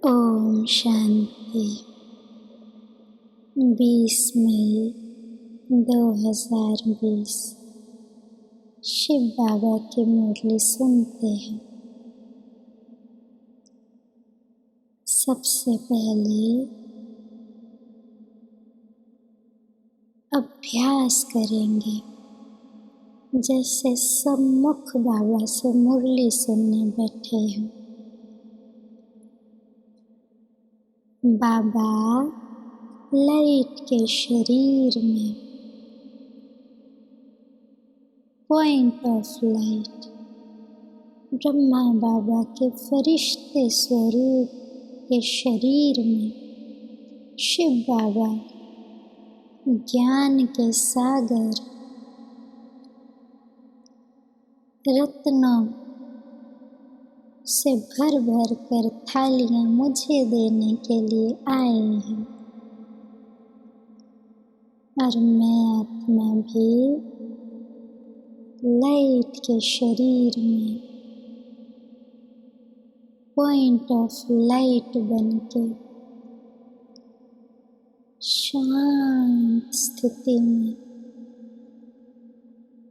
ओम शांति। 20 मई 2020 शिव बाबा की मुरली सुनते हैं। सबसे पहले अभ्यास करेंगे, जैसे सम्मुख बाबा से मुरली सुनने बैठे हैं। बाबा लाइट के शरीर में, पॉइंट ऑफ लाइट, ब्रह्मा बाबा के फरिश्ते स्वरूप के शरीर में शिव बाबा ज्ञान के सागर, रत्नों से भर भर कर थालियां मुझे देने के लिए आए हैं। और मैं आत्मा भी लाइट के शरीर में पॉइंट ऑफ लाइट बनके शांत स्थिति में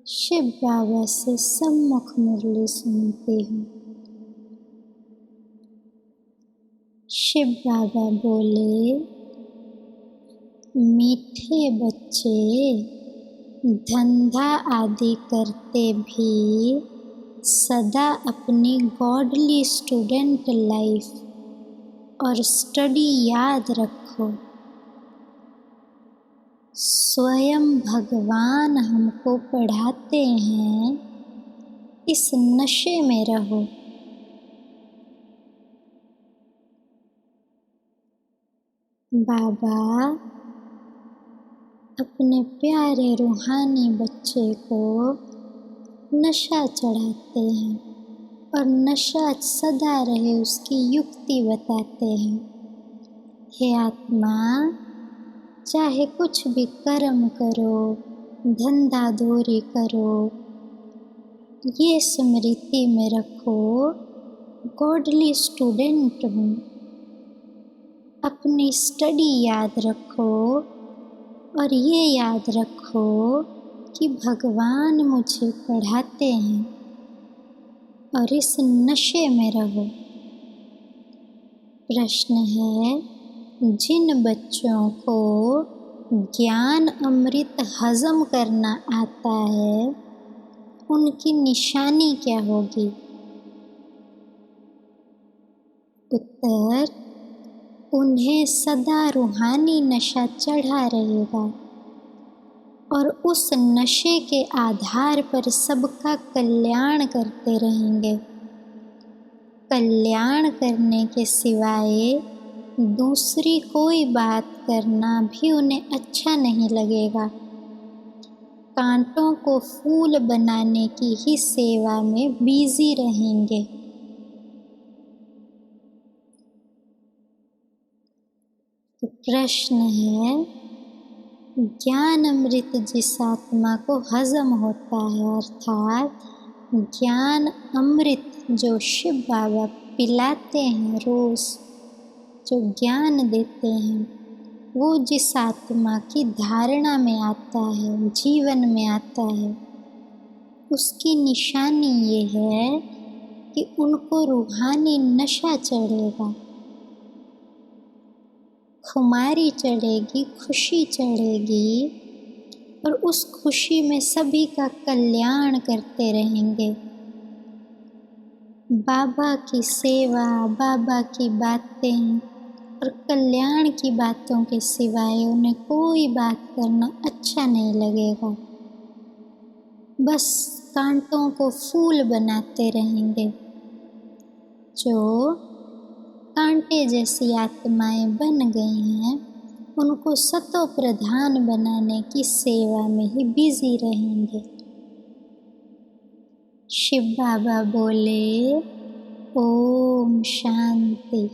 शिव बाबा से सम्मुख मुरली सुनती हूँ। शिव बाबा बोले, मीठे बच्चे धंधा आदि करते भी सदा अपनी गॉडली स्टूडेंट लाइफ और स्टडी याद रखो। स्वयं भगवान हमको पढ़ाते हैं, इस नशे में रहो। बाबा अपने प्यारे रूहानी बच्चे को नशा चढ़ाते हैं और नशा सदा रहे उसकी युक्ति बताते हैं। हे आत्मा, चाहे कुछ भी कर्म करो, धंधा धोरी करो, ये स्मृति में रखो, गॉडली स्टूडेंट हूँ। अपनी स्टडी याद रखो और ये याद रखो कि भगवान मुझे पढ़ाते हैं और इस नशे में रहो। प्रश्न है, जिन बच्चों को ज्ञान अमृत हजम करना आता है, उनकी निशानी क्या होगी? उत्तर, उन्हें सदा रूहानी नशा चढ़ा रहेगा और उस नशे के आधार पर सबका कल्याण करते रहेंगे। कल्याण करने के सिवाय दूसरी कोई बात करना भी उन्हें अच्छा नहीं लगेगा। कांटों को फूल बनाने की ही सेवा में बिजी रहेंगे। तो प्रश्न है, ज्ञान अमृत जिस आत्मा को हजम होता है, अर्थात ज्ञान अमृत जो शिव बाबा पिलाते हैं, रोज जो ज्ञान देते हैं, वो जिस आत्मा की धारणा में आता है, जीवन में आता है, उसकी निशानी ये है कि उनको रूहानी नशा चढ़ेगा, खुमारी चढ़ेगी, खुशी चढ़ेगी और उस खुशी में सभी का कल्याण करते रहेंगे। बाबा की सेवा, बाबा की बातें और कल्याण की बातों के सिवाय उन्हें कोई बात करना अच्छा नहीं लगेगा। बस कांटों को फूल बनाते रहेंगे। जो कांटे जैसी आत्माएं बन गई हैं, उनको सतो प्रधान बनाने की सेवा में ही बिजी रहेंगे। शिव बाबा बोले, ओम शांति।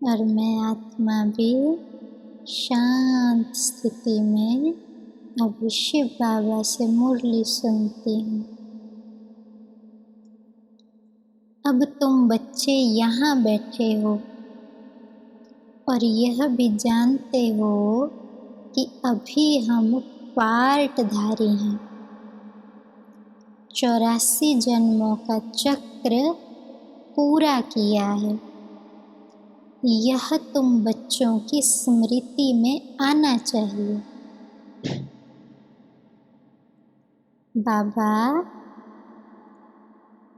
और मैं आत्मा भी शांत स्थिति में अभी शिव बाबा से मुरली सुनती हूँ। अब तुम बच्चे यहाँ बैठे हो और यह भी जानते हो कि अभी हम पार्टधारी हैं। 84 जन्मों का चक्र पूरा किया है। यह तुम बच्चों की स्मृति में आना चाहिए। बाबा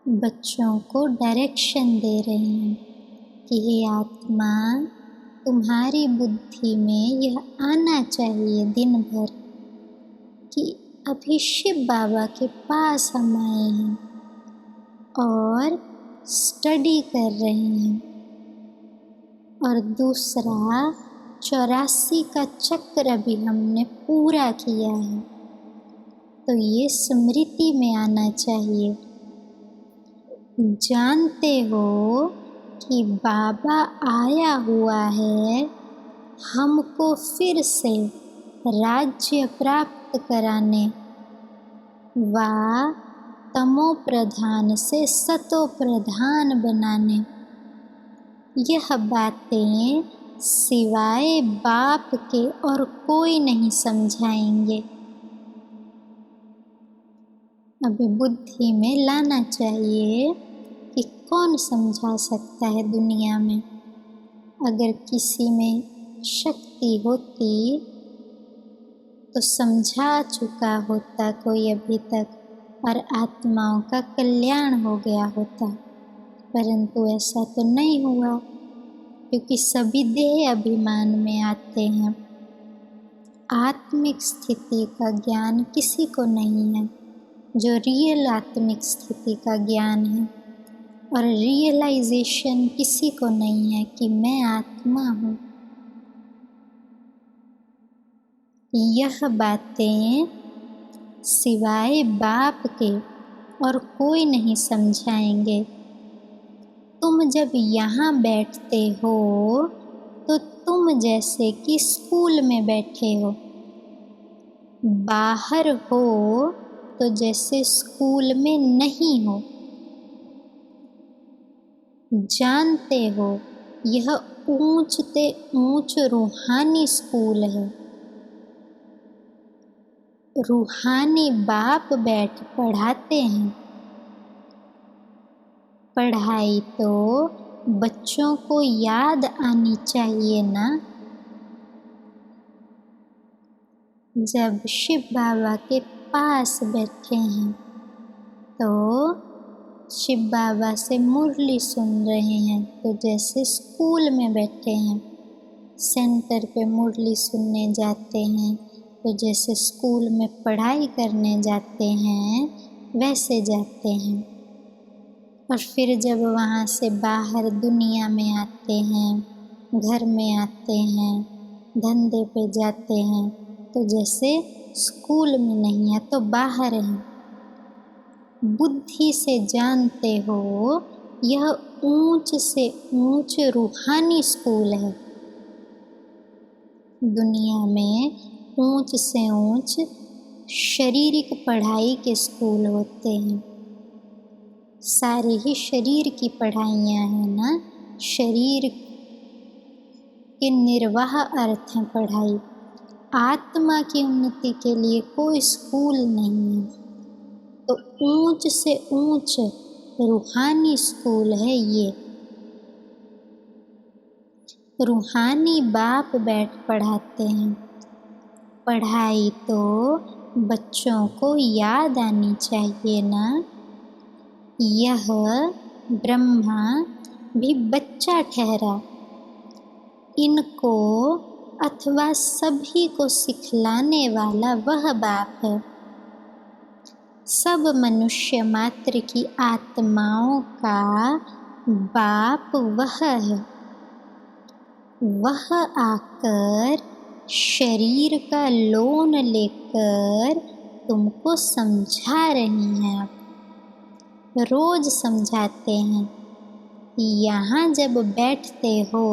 बच्चों को डायरेक्शन दे रहे हैं कि हे आत्मा, तुम्हारी बुद्धि में यह आना चाहिए दिन भर कि अभी शिव बाबा के पास हम आए हैं और स्टडी कर रहे हैं। और दूसरा 84 का चक्र भी हमने पूरा किया है, तो ये स्मृति में आना चाहिए। जानते हो कि बाबा आया हुआ है हमको फिर से राज्य प्राप्त कराने व तमो प्रधान से सतो प्रधान बनाने। यह बातें सिवाय बाप के और कोई नहीं समझाएंगे। अभी बुद्धि में लाना चाहिए कि कौन समझा सकता है दुनिया में। अगर किसी में शक्ति होती तो समझा चुका होता कोई अभी तक और आत्माओं का कल्याण हो गया होता, परंतु ऐसा तो नहीं हुआ क्योंकि सभी देह अभिमान में आते हैं। आत्मिक स्थिति का ज्ञान किसी को नहीं है, जो रियल आत्मिक स्थिति का ज्ञान है। और रियलाइजेशन किसी को नहीं है कि मैं आत्मा हूँ। यह बातें सिवाय बाप के और कोई नहीं समझाएंगे। तुम जब यहाँ बैठते हो तो तुम जैसे कि स्कूल में बैठे हो, बाहर हो तो जैसे स्कूल में नहीं हो। जानते हो यह ऊंच से ऊंच रूहानी स्कूल है। रूहानी बाप बैठ पढ़ाते हैं। पढ़ाई तो बच्चों को याद आनी चाहिए ना। जब शिव बाबा के पास बैठे हैं तो शिव बाबा से मुरली सुन रहे हैं, तो जैसे स्कूल में बैठे हैं। सेंटर पे मुरली सुनने जाते हैं तो जैसे स्कूल में पढ़ाई करने जाते हैं वैसे जाते हैं। और फिर जब वहाँ से बाहर दुनिया में आते हैं, घर में आते हैं, धंधे पे जाते हैं, तो जैसे स्कूल में नहीं है तो बाहर हैं। बुद्धि से जानते हो यह ऊंच से ऊंच रूहानी स्कूल है। दुनिया में ऊंच से ऊंच शारीरिक पढ़ाई के स्कूल होते हैं। सारे ही शरीर की पढ़ाइयाँ हैं ना। शरीर के निर्वाह अर्थ हैं पढ़ाई। आत्मा की उन्नति के लिए कोई स्कूल नहीं है। तो ऊंच से ऊंच रूहानी स्कूल है ये। रूहानी बाप बैठ पढ़ाते हैं। पढ़ाई तो बच्चों को याद आनी चाहिए ना। यह ब्रह्मा भी बच्चा ठहरा। इनको अथवा सभी को सिखलाने वाला वह बाप है। सब मनुष्य मात्र की आत्माओं का बाप वह है। वह आकर शरीर का लोन लेकर तुमको समझा रही हैं। रोज समझाते हैं। यहाँ जब बैठते हो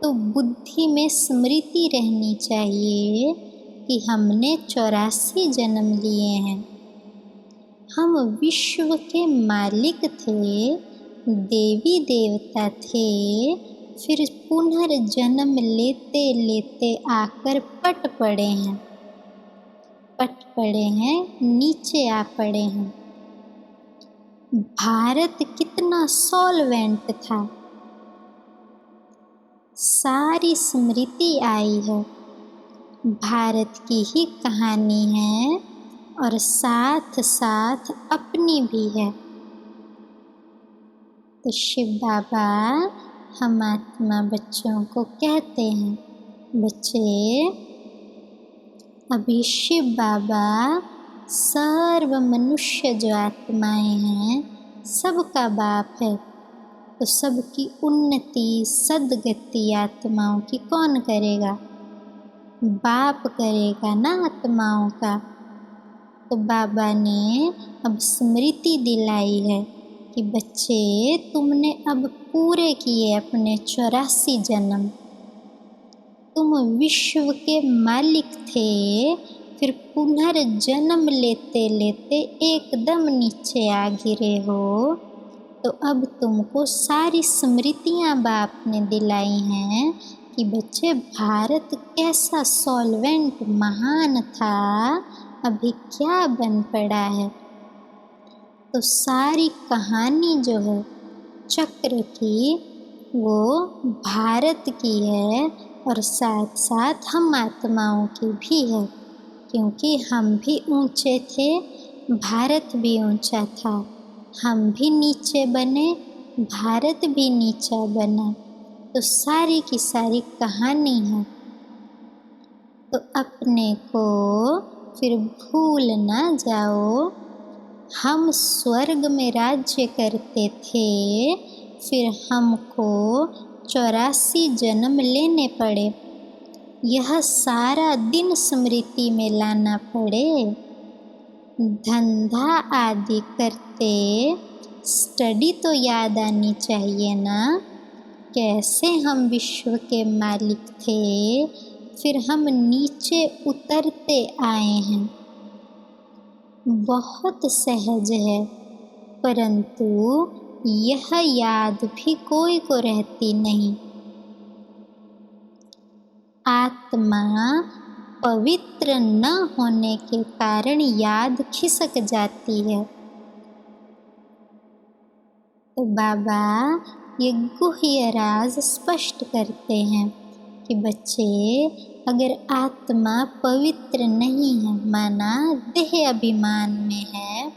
तो बुद्धि में स्मृति रहनी चाहिए कि हमने 84 जन्म लिए हैं। हम विश्व के मालिक थे देवी देवता थे, फिर पुनर्जन्म लेते लेते आकर पट पड़े हैं, नीचे आ पड़े हैं। भारत कितना सॉल्वेंट था, सारी स्मृति आई है, भारत की ही कहानी है और साथ साथ अपनी भी है। तो शिव बाबा हम आत्मा बच्चों को कहते हैं, बच्चे अभी शिव बाबा सर्व मनुष्य जो आत्माएं हैं सबका बाप है, तो सबकी उन्नति सद्गति आत्माओं की कौन करेगा? बाप करेगा ना आत्माओं का। तो बाबा ने अब स्मृति दिलाई है कि बच्चे तुमने अब पूरे किए अपने 84 जन्म, तुम विश्व के मालिक थे, फिर पुनर्जन्म लेते लेते एकदम नीचे आ गिरे हो। तो अब तुमको सारी स्मृतियाँ बाप ने दिलाई हैं कि बच्चे भारत कैसा सॉल्वेंट महान था, अभी क्या बन पड़ा है। तो सारी कहानी जो है चक्र की वो भारत की है और साथ साथ हम आत्माओं की भी है, क्योंकि हम भी ऊंचे थे, भारत भी ऊंचा था, हम भी नीचे बने, भारत भी नीचा बना। तो सारी की सारी कहानी है। तो अपने को फिर भूल ना जाओ, हम स्वर्ग में राज्य करते थे, फिर हमको 84 जन्म लेने पड़े, यह सारा दिन स्मृति में लाना पड़े। धंधा आदि करते स्टडी तो याद आनी चाहिए ना, कैसे हम विश्व के मालिक थे, फिर हम नीचे उतरते आए हैं। बहुत सहज है, परंतु यह याद भी कोई को रहती नहीं। आत्मा पवित्र न होने के कारण याद खिसक जाती है। तो बाबा ये गुह्य राज स्पष्ट करते हैं कि बच्चे अगर आत्मा पवित्र नहीं है, माना देह अभिमान में है,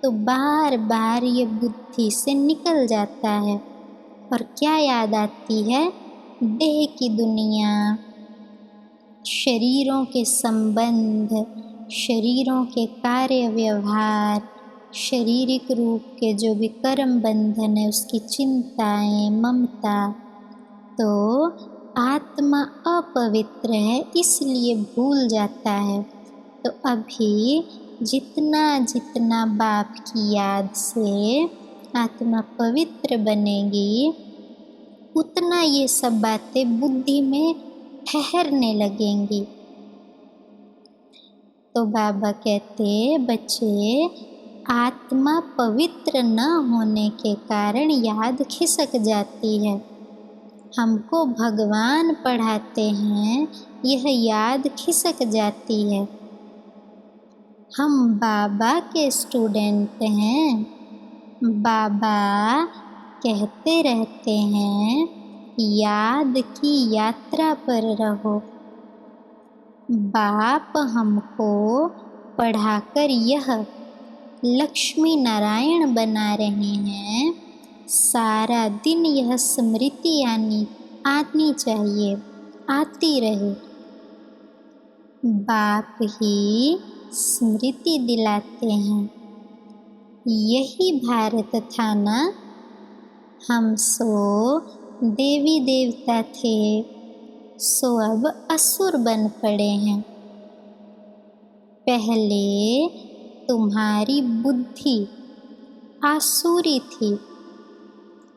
तो बार बार ये बुद्धि से निकल जाता है और क्या याद आती है? देह की दुनिया, शरीरों के संबंध, शरीरों के कार्य व्यवहार, शारीरिक रूप के जो भी कर्म बंधन है उसकी चिंताएं, ममता। तो आत्मा अपवित्र है इसलिए भूल जाता है। तो अभी जितना जितना बाप की याद से आत्मा पवित्र बनेगी, उतना ये सब बातें बुद्धि में ठहरने लगेंगी। तो बाबा कहते बच्चे आत्मा पवित्र न होने के कारण याद खिसक जाती है। हमको भगवान पढ़ाते हैं, यह याद खिसक जाती है। हम बाबा के स्टूडेंट हैं, बाबा कहते रहते हैं याद की यात्रा पर रहो। बाप हमको पढ़ाकर यह लक्ष्मी नारायण बना रहे हैं। सारा दिन यह स्मृति आनी चाहिए, आती रहे। बाप ही स्मृति दिलाते हैं, यही भारत था ना। हम सो देवी देवता थे, सो अब असुर बन पड़े हैं। पहले तुम्हारी बुद्धि आसुरी थी,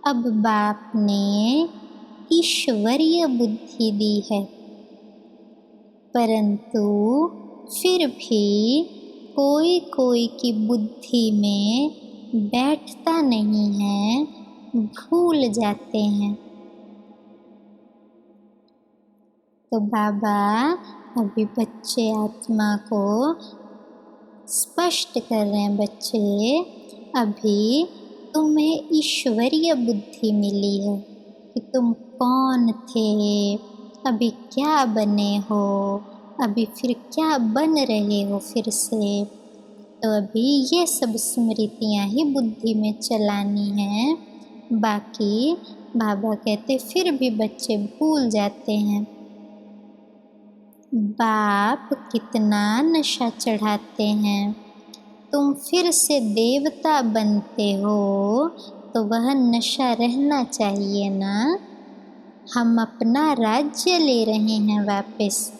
अब बाप ने ईश्वरीय बुद्धि दी है, परंतु फिर भी कोई कोई की बुद्धि में बैठता नहीं है, भूल जाते हैं। तो बाबा अभी बच्चे आत्मा को स्पष्ट कर रहे हैं, बच्चे अभी तुम्हें ईश्वरीय बुद्धि मिली है कि तुम कौन थे, अभी क्या बने हो, अभी फिर क्या बन रहे हो फिर से। तो अभी ये सब स्मृतियाँ ही बुद्धि में चलानी हैं। बाकी बाबा कहते फिर भी बच्चे भूल जाते हैं। बाप कितना नशा चढ़ाते हैं, तुम फिर से देवता बनते हो तो वह नशा रहना चाहिए ना। हम अपना राज्य ले रहे हैं वापस,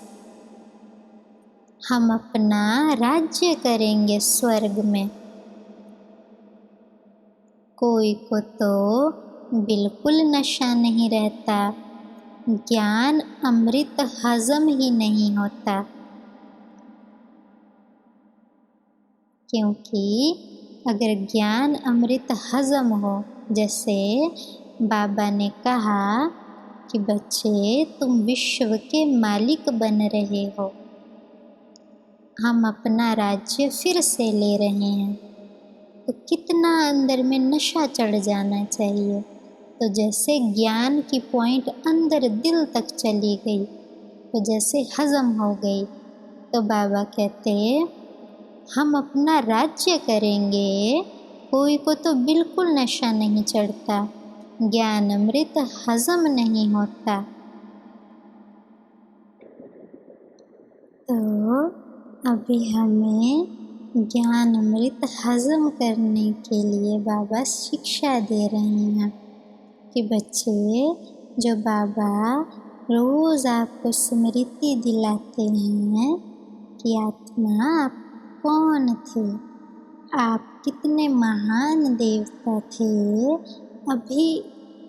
हम अपना राज्य करेंगे स्वर्ग में। कोई को तो बिल्कुल नशा नहीं रहता, ज्ञान अमृत हजम ही नहीं होता, क्योंकि अगर ज्ञान अमृत हजम हो, जैसे बाबा ने कहा कि बच्चे तुम विश्व के मालिक बन रहे हो, हम अपना राज्य फिर से ले रहे हैं, तो कितना अंदर में नशा चढ़ जाना चाहिए। तो जैसे ज्ञान की पॉइंट अंदर दिल तक चली गई, तो जैसे हजम हो गई, तो बाबा कहते हम अपना राज्य करेंगे। कोई को तो बिल्कुल नशा नहीं चढ़ता, ज्ञान अमृत हजम नहीं होता। तो अभी हमें ज्ञान अमृत हजम करने के लिए बाबा शिक्षा दे रहे हैं कि बच्चे, जो बाबा रोज़ आपको स्मृति दिलाते हैं कि आत्मा आप कौन थे, आप कितने महान देवता थे, अभी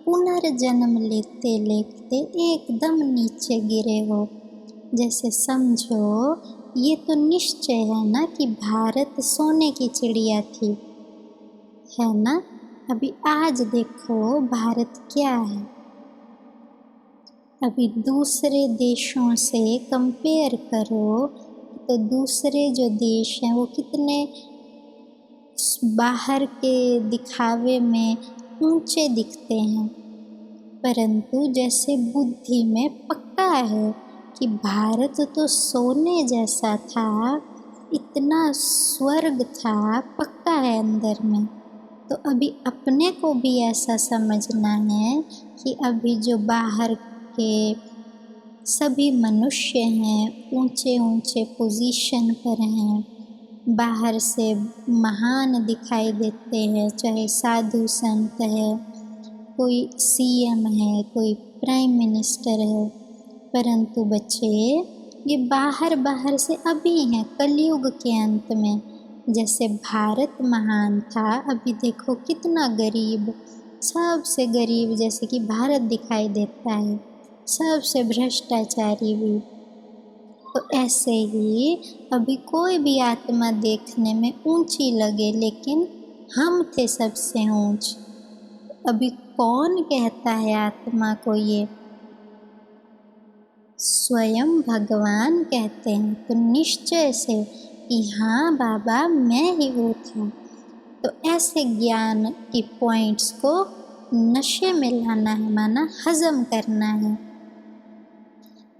पुनर्जन्म लेते लेते एकदम नीचे गिरे हो। जैसे समझो ये तो निश्चय है ना कि भारत सोने की चिड़िया थी, है ना। अभी आज देखो भारत क्या है, अभी दूसरे देशों से कंपेयर करो तो दूसरे जो देश हैं वो कितने बाहर के दिखावे में ऊंचे दिखते हैं, परंतु जैसे बुद्धि में पक्का है कि भारत तो सोने जैसा था, इतना स्वर्ग था, पक्का है अंदर में। तो अभी अपने को भी ऐसा समझना है कि अभी जो बाहर के सभी मनुष्य हैं, ऊंचे ऊंचे पोजीशन पर हैं, बाहर से महान दिखाई देते हैं, चाहे साधु संत है, कोई सीएम है, कोई प्राइम मिनिस्टर है, परंतु बच्चे ये बाहर बाहर से अभी हैं कलयुग के अंत में। जैसे भारत महान था, अभी देखो कितना गरीब, सबसे गरीब जैसे कि भारत दिखाई देता है, सबसे भ्रष्टाचारी भी। तो ऐसे ही अभी कोई भी आत्मा देखने में ऊंची लगे, लेकिन हम थे सबसे ऊंच। अभी कौन कहता है आत्मा को ये? स्वयं भगवान कहते हैं। तो निश्चय से कि हाँ बाबा मैं ही वो था। तो ऐसे ज्ञान की पॉइंट्स को नशे में लाना है, माना हजम करना है।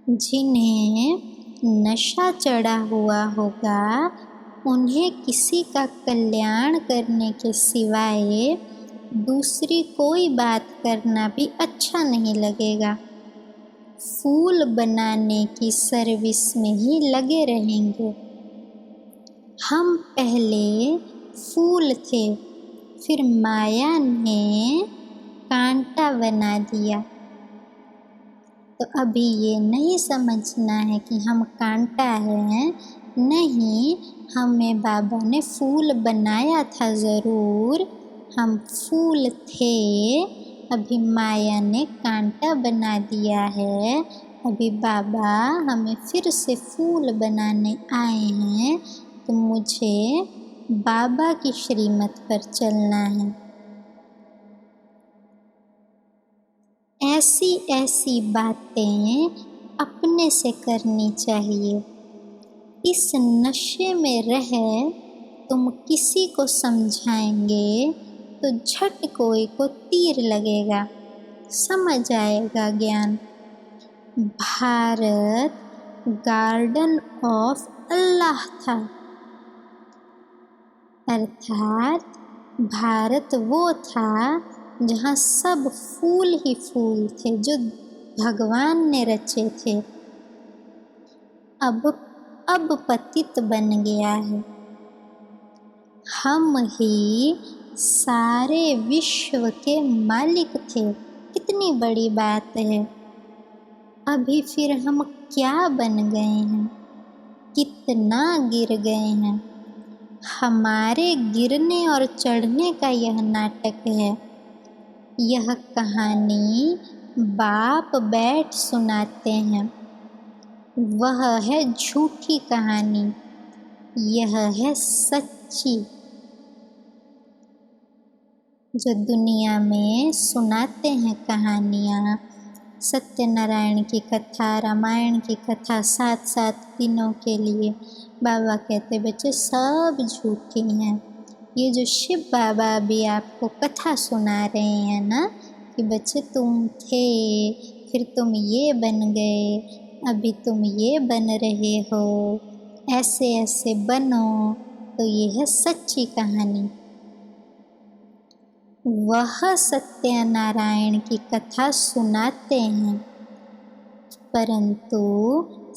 जिन्हें नशा चढ़ा हुआ होगा उन्हें किसी का कल्याण करने के सिवाय दूसरी कोई बात करना भी अच्छा नहीं लगेगा। फूल बनाने की सर्विस में ही लगे रहेंगे। हम पहले फूल थे, फिर माया ने कांटा बना दिया। तो अभी ये नहीं समझना है कि हम कांटा हैं, नहीं, हमें बाबा ने फूल बनाया था ज़रूर, हम फूल थे, अभी माया ने कांटा बना दिया है। अभी बाबा हमें फिर से फूल बनाने आए हैं, तो मुझे बाबा की श्रीमत पर चलना है। ऐसी ऐसी बातें अपने से करनी चाहिए। इस नशे में रह तुम किसी को समझाएंगे तो झट कोई को तीर लगेगा, समझ आएगा ज्ञान। भारत गार्डन ऑफ अल्लाह था, अर्थात भारत वो था जहाँ सब फूल ही फूल थे जो भगवान ने रचे थे। अब पतित बन गया है। हम ही सारे विश्व के मालिक थे, कितनी बड़ी बात है। अभी फिर हम क्या बन गए हैं, कितना गिर गए हैं। हमारे गिरने और चढ़ने का यह नाटक है। यह कहानी बाप बैठ सुनाते हैं, वह है झूठी कहानी, यह है सच्ची। जो दुनिया में सुनाते हैं कहानियाँ, सत्यनारायण की कथा, रामायण की कथा 7-7 दिनों के लिए, बाबा कहते बच्चे सब झूठी हैं। ये जो शिव बाबा भी आपको कथा सुना रहे हैं ना कि बच्चे तुम थे, फिर तुम ये बन गए, अभी तुम ये बन रहे हो, ऐसे ऐसे बनो, तो ये है सच्ची कहानी। वह सत्यनारायण की कथा सुनाते हैं, परंतु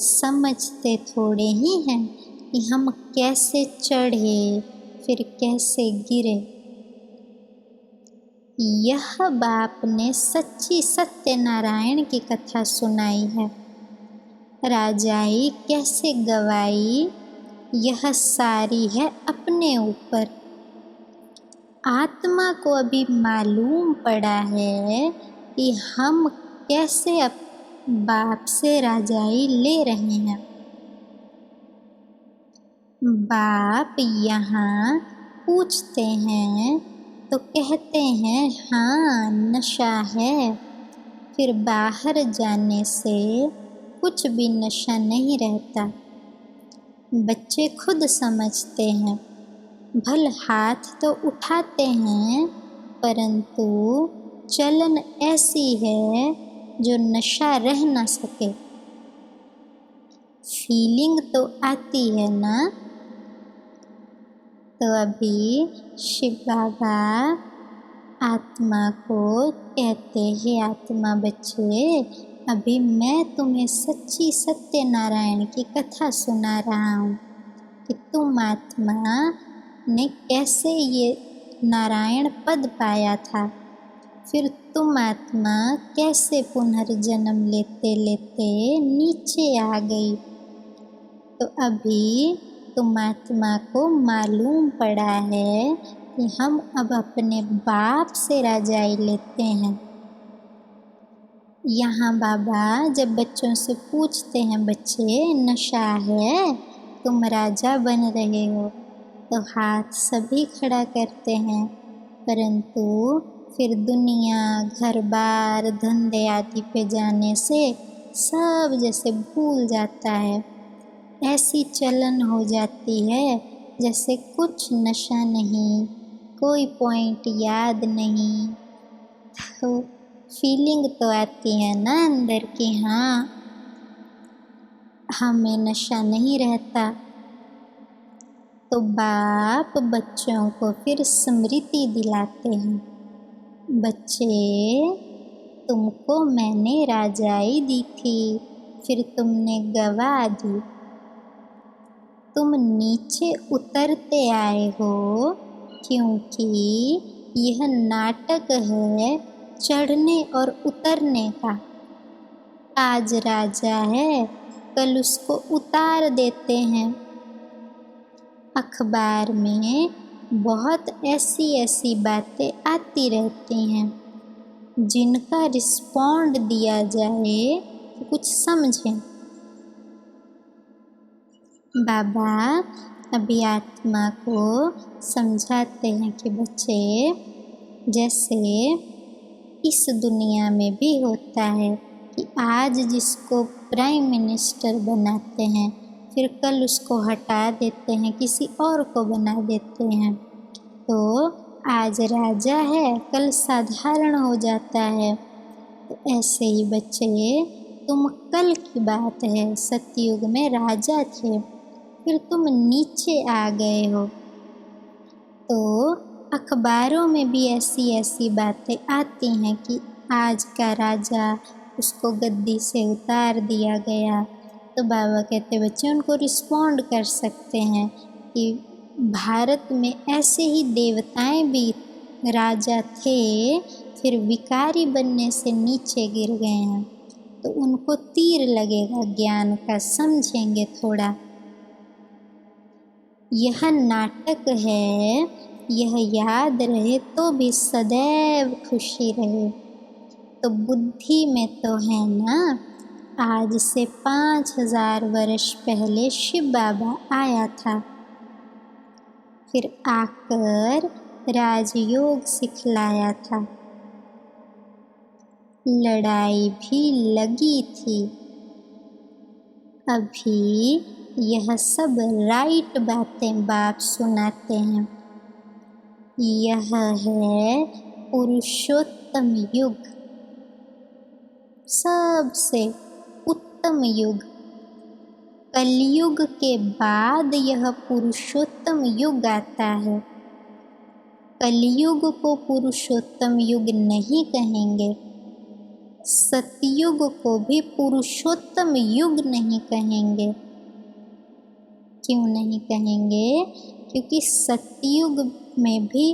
समझते थोड़े ही हैं कि हम कैसे चढ़े फिर कैसे गिरे। यह बाप ने सच्ची सत्यनारायण की कथा सुनाई है। राजाई कैसे गवाई, यह सारी है अपने ऊपर। आत्मा को अभी मालूम पड़ा है कि हम कैसे बाप से राजाई ले रहे हैं। बाप यहाँ पूछते हैं तो कहते हैं हाँ नशा है, फिर बाहर जाने से कुछ भी नशा नहीं रहता। बच्चे खुद समझते हैं, भल हाथ तो उठाते हैं, परंतु चलन ऐसी है जो नशा रह ना सके। फीलिंग तो आती है ना। तो अभी शिव बाबा आत्मा को कहते हैं, आत्मा बच्चे अभी मैं तुम्हें सच्ची सत्यनारायण की कथा सुना रहा हूँ कि तुम आत्मा ने कैसे ये नारायण पद पाया था, फिर तुम आत्मा कैसे पुनर्जन्म लेते लेते नीचे आ गई। तो अभी तुम आत्मा को मालूम पड़ा है कि हम अब अपने बाप से राजाई लेते हैं। यहाँ बाबा जब बच्चों से पूछते हैं बच्चे नशा है, तुम राजा बन रहे हो, तो हाथ सभी खड़ा करते हैं, परंतु फिर दुनिया घर बार धंधे आदि पे जाने से सब जैसे भूल जाता है। ऐसी चलन हो जाती है जैसे कुछ नशा नहीं, कोई पॉइंट याद नहीं। तो फीलिंग तो आती है ना अंदर की हाँ हमें नशा नहीं रहता। तो बाप बच्चों को फिर स्मृति दिलाते हैं, बच्चे तुमको मैंने राजाई दी थी, फिर तुमने गवा दी। तुम नीचे उतरते आए हो क्योंकि यह नाटक है चढ़ने और उतरने का। आज राजा है, कल उसको उतार देते हैं। अखबार में बहुत ऐसी ऐसी बातें आती रहती हैं जिनका रिस्पॉन्ड दिया जाए तो कुछ समझें। बाबा अभी आत्मा को समझाते हैं कि बच्चे जैसे इस दुनिया में भी होता है कि आज जिसको प्राइम मिनिस्टर बनाते हैं फिर कल उसको हटा देते हैं, किसी और को बना देते हैं। तो आज राजा है, कल साधारण हो जाता है। तो ऐसे ही बच्चे, तुम कल की बात है, सतयुग में राजा थे, फिर तुम नीचे आ गए हो। तो अखबारों में भी ऐसी ऐसी बातें आती हैं कि आज का राजा, उसको गद्दी से उतार दिया गया। तो बाबा कहते बच्चे उनको रिस्पॉन्ड कर सकते हैं कि भारत में ऐसे ही देवताएं भी राजा थे, फिर विकारी बनने से नीचे गिर गए हैं। तो उनको तीर लगेगा ज्ञान का, समझेंगे थोड़ा। यह नाटक है, यह याद रहे तो भी सदैव खुशी रहे। तो बुद्धि में तो है ना, आज से 5000 वर्ष पहले शिव बाबा आया था, फिर आकर राजयोग सिखलाया था। लड़ाई भी लगी थी। अभी यह सब राइट बातें बाप सुनाते हैं। यह है पुरुषोत्तम युग, सबसे उत्तम युग। कलयुग के बाद यह पुरुषोत्तम युग आता है। कलयुग को पुरुषोत्तम युग नहीं कहेंगे, सतयुग को भी पुरुषोत्तम युग नहीं कहेंगे। क्यों नहीं कहेंगे? क्योंकि सतयुग में भी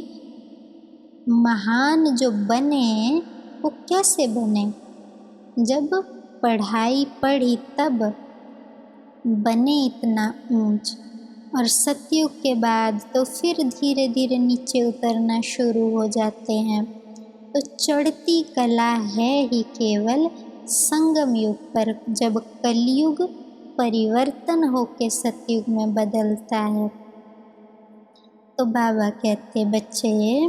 महान जो बने वो कैसे बने? जब पढ़ाई पढ़ी तब बने इतना ऊंच, और सतयुग के बाद तो फिर धीरे धीरे नीचे उतरना शुरू हो जाते हैं। तो चढ़ती कला है ही केवल संगम युग पर, जब कलयुग परिवर्तन होके सतयुग में बदलता है। तो बाबा कहते बच्चे,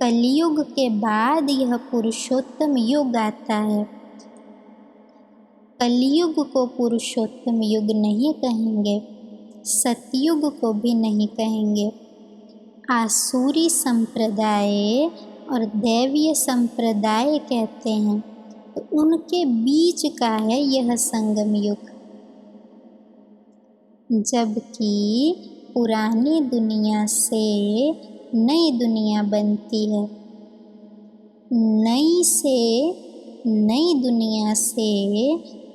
कलयुग के बाद यह पुरुषोत्तम युग आता है। कलयुग को पुरुषोत्तम युग नहीं कहेंगे, सतयुग को भी नहीं कहेंगे। आसुरी संप्रदाय और दैवीय संप्रदाय कहते हैं, तो उनके बीच का है यह संगम युग। जबकि पुरानी दुनिया से नई दुनिया बनती है, नई से नई दुनिया से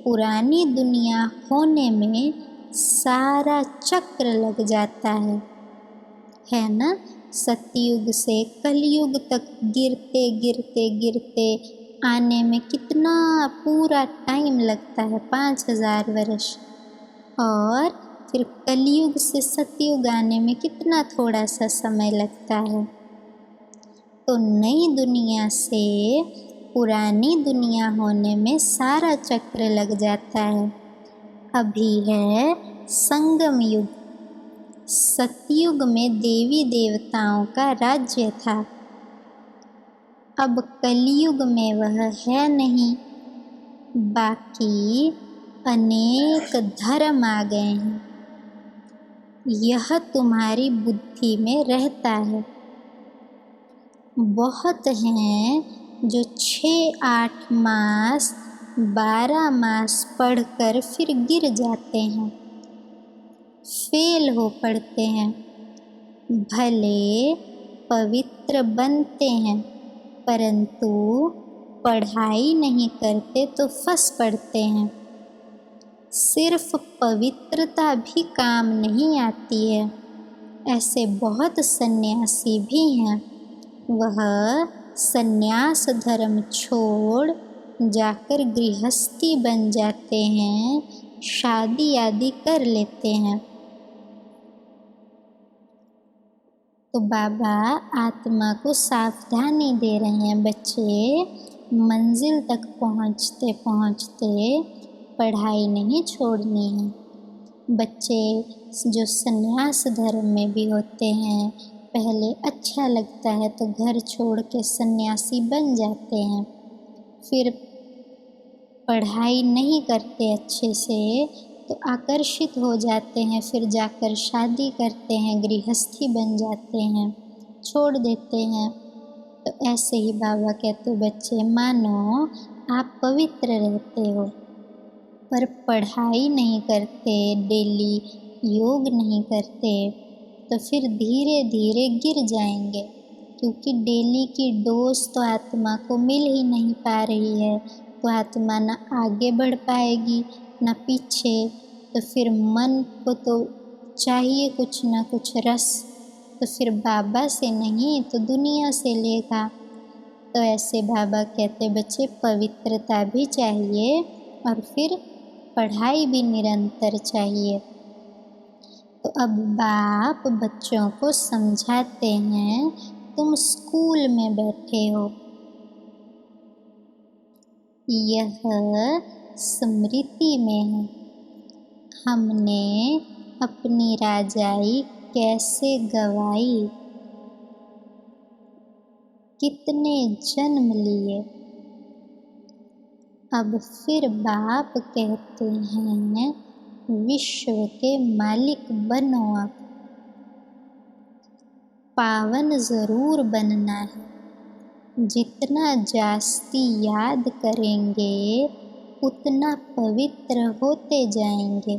पुरानी दुनिया होने में सारा चक्र लग जाता है ना। सतयुग से कलयुग तक गिरते गिरते गिरते आने में कितना पूरा टाइम लगता है, 5000 वर्ष। और फिर कलयुग से सतयुग आने में कितना थोड़ा सा समय लगता है। तो नई दुनिया से पुरानी दुनिया होने में सारा चक्र लग जाता है। अभी है संगम युग। सतयुग में देवी देवताओं का राज्य था, अब कलयुग में वह है नहीं। बाकी अनेक धर्म आ गए हैं, यह तुम्हारी बुद्धि में रहता है। बहुत हैं जो 6-8 मास 12 मास पढ़कर फिर गिर जाते हैं, फेल हो पड़ते हैं। भले पवित्र बनते हैं, परंतु पढ़ाई नहीं करते तो फंस पड़ते हैं। सिर्फ पवित्रता भी काम नहीं आती है। ऐसे बहुत सन्यासी भी हैं, वह सन्यास धर्म छोड़ जाकर गृहस्थी बन जाते हैं, शादी आदि कर लेते हैं। तो बाबा आत्मा को सावधानी दे रहे हैं, बच्चे मंजिल तक पहुँचते पहुँचते पढ़ाई नहीं छोड़नी है। बच्चे जो सन्यास धर्म में भी होते हैं, पहले अच्छा लगता है तो घर छोड़ के सन्यासी बन जाते हैं, फिर पढ़ाई नहीं करते अच्छे से तो आकर्षित हो जाते हैं, फिर जाकर शादी करते हैं, गृहस्थी बन जाते हैं, छोड़ देते हैं। तो ऐसे ही बाबा कहते बच्चे मानो आप पवित्र रहते हो पर पढ़ाई नहीं करते, डेली योग नहीं करते तो फिर धीरे धीरे गिर जाएंगे, क्योंकि डेली की डोज तो आत्मा को मिल ही नहीं पा रही है। तो आत्मा ना आगे बढ़ पाएगी ना पीछे, तो फिर मन को तो चाहिए कुछ ना कुछ रस, तो फिर बाबा से नहीं तो दुनिया से लेगा। तो ऐसे बाबा कहते बच्चे पवित्रता भी चाहिए और फिर पढ़ाई भी निरंतर चाहिए। तो अब बाप बच्चों को समझाते हैं, तुम स्कूल में बैठे हो, यह स्मृति में है, हमने अपनी राजाई कैसे गवाई, कितने जन्म लिए। अब फिर बाप कहते हैं विश्व के मालिक बनो, अब पावन ज़रूर बनना है, जितना जास्ती याद करेंगे उतना पवित्र होते जाएंगे,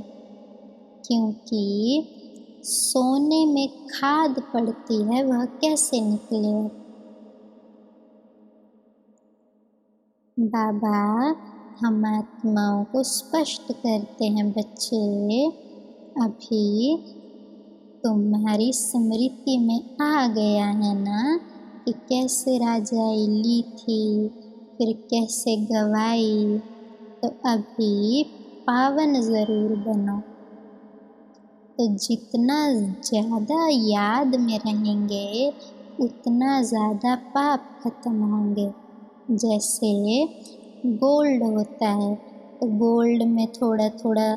क्योंकि सोने में खाद पड़ती है वह कैसे निकले। बाबा हम आत्माओं को स्पष्ट करते हैं बच्चे, अभी तुम्हारी स्मृति में आ गया है ना कि कैसे राजाई ली थी, फिर कैसे गवाई, तो अभी पावन ज़रूर बनो। तो जितना ज़्यादा याद में रहेंगे उतना ज़्यादा पाप खत्म होंगे। जैसे गोल्ड होता है तो गोल्ड में थोड़ा थोड़ा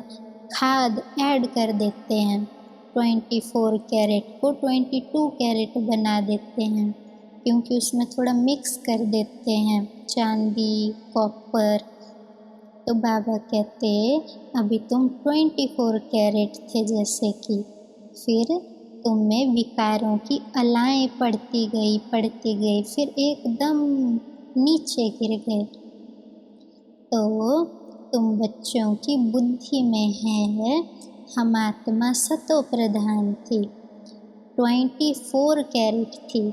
खाद ऐड कर देते हैं, 24 कैरेट को 22 कैरेट बना देते हैं, क्योंकि उसमें थोड़ा मिक्स कर देते हैं चांदी कॉपर। तो बाबा कहते अभी तुम 24 कैरेट थे जैसे कि, फिर तुम में विकारों की अलाएँ पड़ती गई, फिर एकदम नीचे गिर गए। तो तुम बच्चों की बुद्धि में है, हम आत्मा सतो प्रधान थी, 24 कैरेट थी,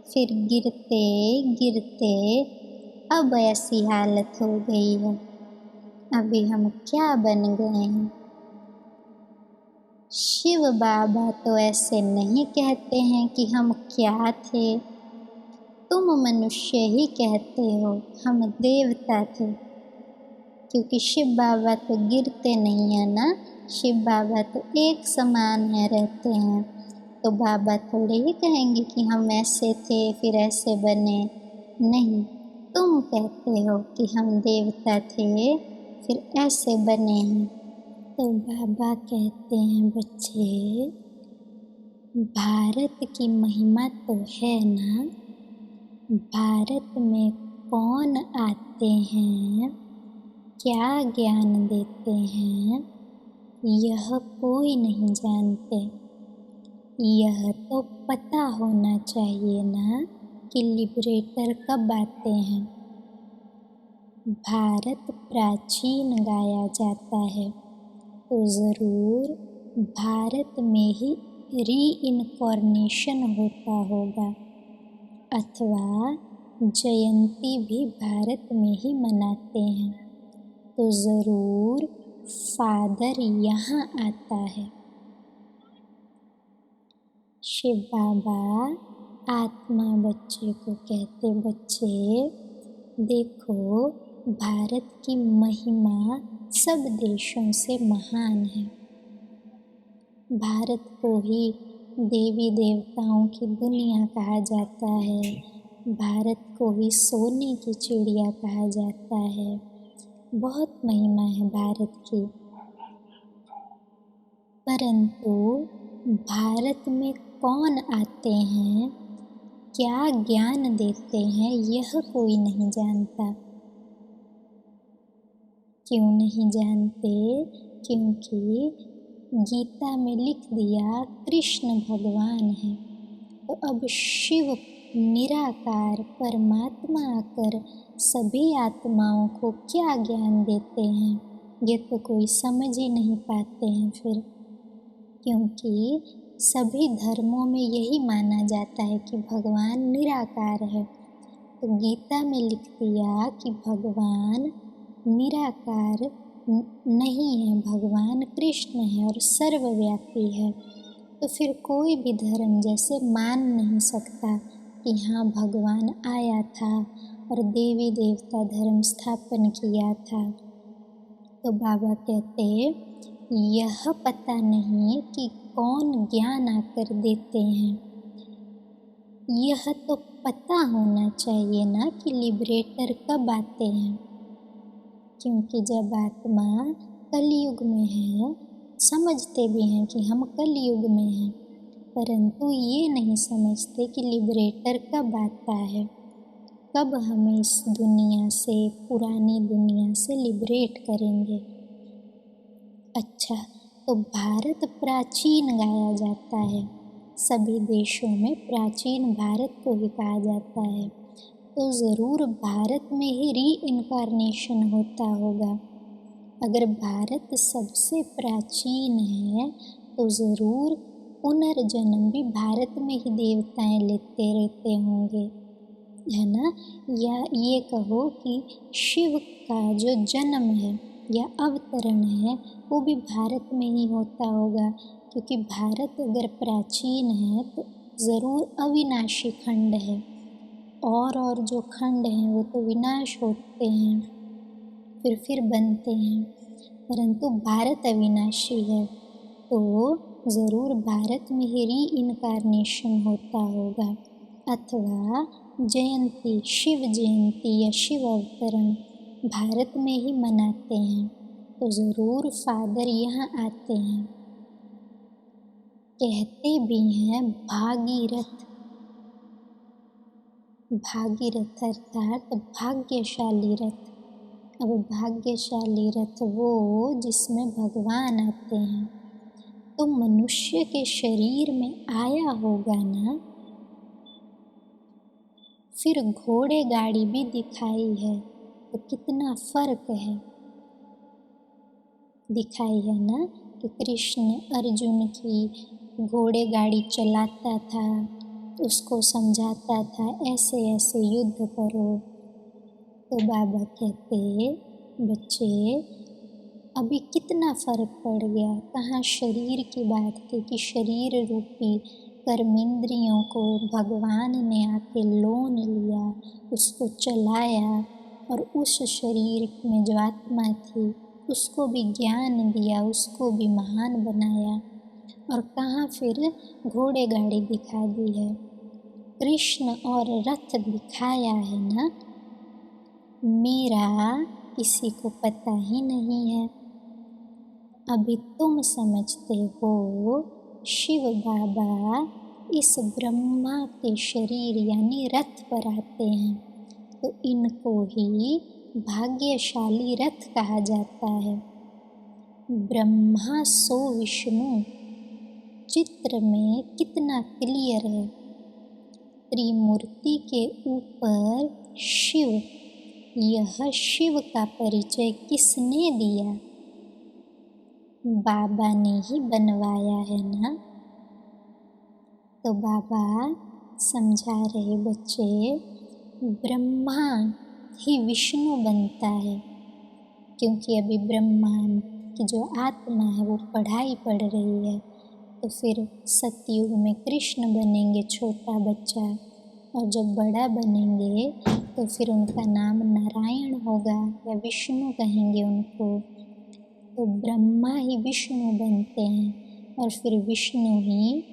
फिर गिरते गिरते अब ऐसी हालत हो गई है। अभी हम क्या बन गए हैं। शिव बाबा तो ऐसे नहीं कहते हैं कि हम क्या थे, तुम मनुष्य ही कहते हो हम देवता थे, क्योंकि शिव बाबा तो गिरते नहीं है ना, शिव बाबा तो एक समान है, रहते हैं। तो बाबा थोड़े ही कहेंगे कि हम ऐसे थे फिर ऐसे बने, नहीं, तुम कहते हो कि हम देवता थे फिर ऐसे बने हैं। तो बाबा कहते हैं बच्चे भारत की महिमा तो है ना, भारत में कौन आते हैं, क्या ज्ञान देते हैं, यह कोई नहीं जानते। यह तो पता होना चाहिए ना कि लिबरेटर कब आते हैं। भारत प्राचीन गाया जाता है तो ज़रूर भारत में ही रीइनकॉर्नेशन होता होगा, अथवा जयंती भी भारत में ही मनाते हैं, तो ज़रूर फादर यहाँ आता है। शिव बाबा आत्मा बच्चे को कहते बच्चे देखो भारत की महिमा सब देशों से महान है, भारत को ही देवी देवताओं की दुनिया कहा जाता है, भारत को ही सोने की चिड़िया कहा जाता है, बहुत महिमा है भारत की। परंतु भारत में कौन आते हैं, क्या ज्ञान देते हैं, यह कोई नहीं जानता। क्यों नहीं जानते? क्योंकि गीता में लिख दिया कृष्ण भगवान है। तो अब शिव निराकार परमात्मा आकर सभी आत्माओं को क्या ज्ञान देते हैं, ये तो कोई समझ ही नहीं पाते हैं फिर। क्योंकि सभी धर्मों में यही माना जाता है कि भगवान निराकार है। तो गीता में लिख दिया कि भगवान निराकार नहीं है, भगवान कृष्ण है और सर्वव्यापी है। तो फिर कोई भी धर्म जैसे मान नहीं सकता कि हाँ भगवान आया था और देवी देवता धर्म स्थापन किया था। तो बाबा कहते यह पता नहीं कि कौन ज्ञान आकर देते हैं। यह तो पता होना चाहिए ना कि लिबरेटर कब आते हैं। क्योंकि जब आत्मा कलयुग में है, समझते भी हैं कि हम कलयुग में हैं, परंतु ये नहीं समझते कि लिबरेटर कब आता है, कब हमें इस दुनिया से, पुरानी दुनिया से लिबरेट करेंगे। अच्छा, तो भारत प्राचीन गाया जाता है, सभी देशों में प्राचीन भारत को ही कहा जाता है। तो ज़रूर भारत में ही री-इनकारनेशन होता होगा। अगर भारत सबसे प्राचीन है तो ज़रूर पुनर्जन्म भी भारत में ही देवताएं लेते रहते होंगे, है ना। या ये कहो कि शिव का जो जन्म है या अवतरण है वो भी भारत में ही होता होगा। क्योंकि भारत अगर प्राचीन है तो ज़रूर अविनाशी खंड है, और जो खंड हैं वो तो विनाश होते हैं, फिर बनते हैं, परंतु भारत अविनाशी है। तो ज़रूर भारत में ही री-इनकारनेशन होता होगा, अथवा जयंती, शिव जयंती या शिव अवतरण भारत में ही मनाते हैं। तो ज़रूर फादर यहाँ आते हैं। कहते भी हैं भागीरथ, भागीरथ अर्थात भाग्यशाली रथ। अब भाग्यशाली रथ वो जिसमें भगवान आते हैं। तो मनुष्य के शरीर में आया होगा ना, फिर घोड़े गाड़ी भी दिखाई है, तो कितना फर्क है, दिखाई है ना कि कृष्ण अर्जुन की घोड़े गाड़ी चलाता था, उसको समझाता था ऐसे ऐसे युद्ध करो। तो बाबा कहते बच्चे अभी कितना फ़र्क पड़ गया। कहाँ शरीर की बात थी कि शरीर रूपी कर्मेंद्रियों को भगवान ने आके लोन लिया, उसको चलाया और उस शरीर में जो आत्मा थी उसको भी ज्ञान दिया, उसको भी महान बनाया। और कहाँ फिर घोड़े गाड़ी दिखा दी है, कृष्ण और रथ दिखाया है ना। मेरा किसी को पता ही नहीं है। अभी तुम समझते हो शिव बाबा इस ब्रह्मा के शरीर यानी रथ पर आते हैं, तो इनको ही भाग्यशाली रथ कहा जाता है। ब्रह्मा सो विष्णु चित्र में कितना क्लियर है। त्रिमूर्ति के ऊपर शिव, यह शिव का परिचय किसने दिया? बाबा ने ही बनवाया है ना। तो बाबा समझा रहे बच्चे, ब्रह्मा ही विष्णु बनता है, क्योंकि अभी ब्रह्मा की जो आत्मा है वो पढ़ाई पढ़ रही है। तो फिर सतयुग में कृष्ण बनेंगे छोटा बच्चा, और जब बड़ा बनेंगे तो फिर उनका नाम नारायण होगा या विष्णु कहेंगे उनको। तो ब्रह्मा ही विष्णु बनते हैं, और फिर विष्णु ही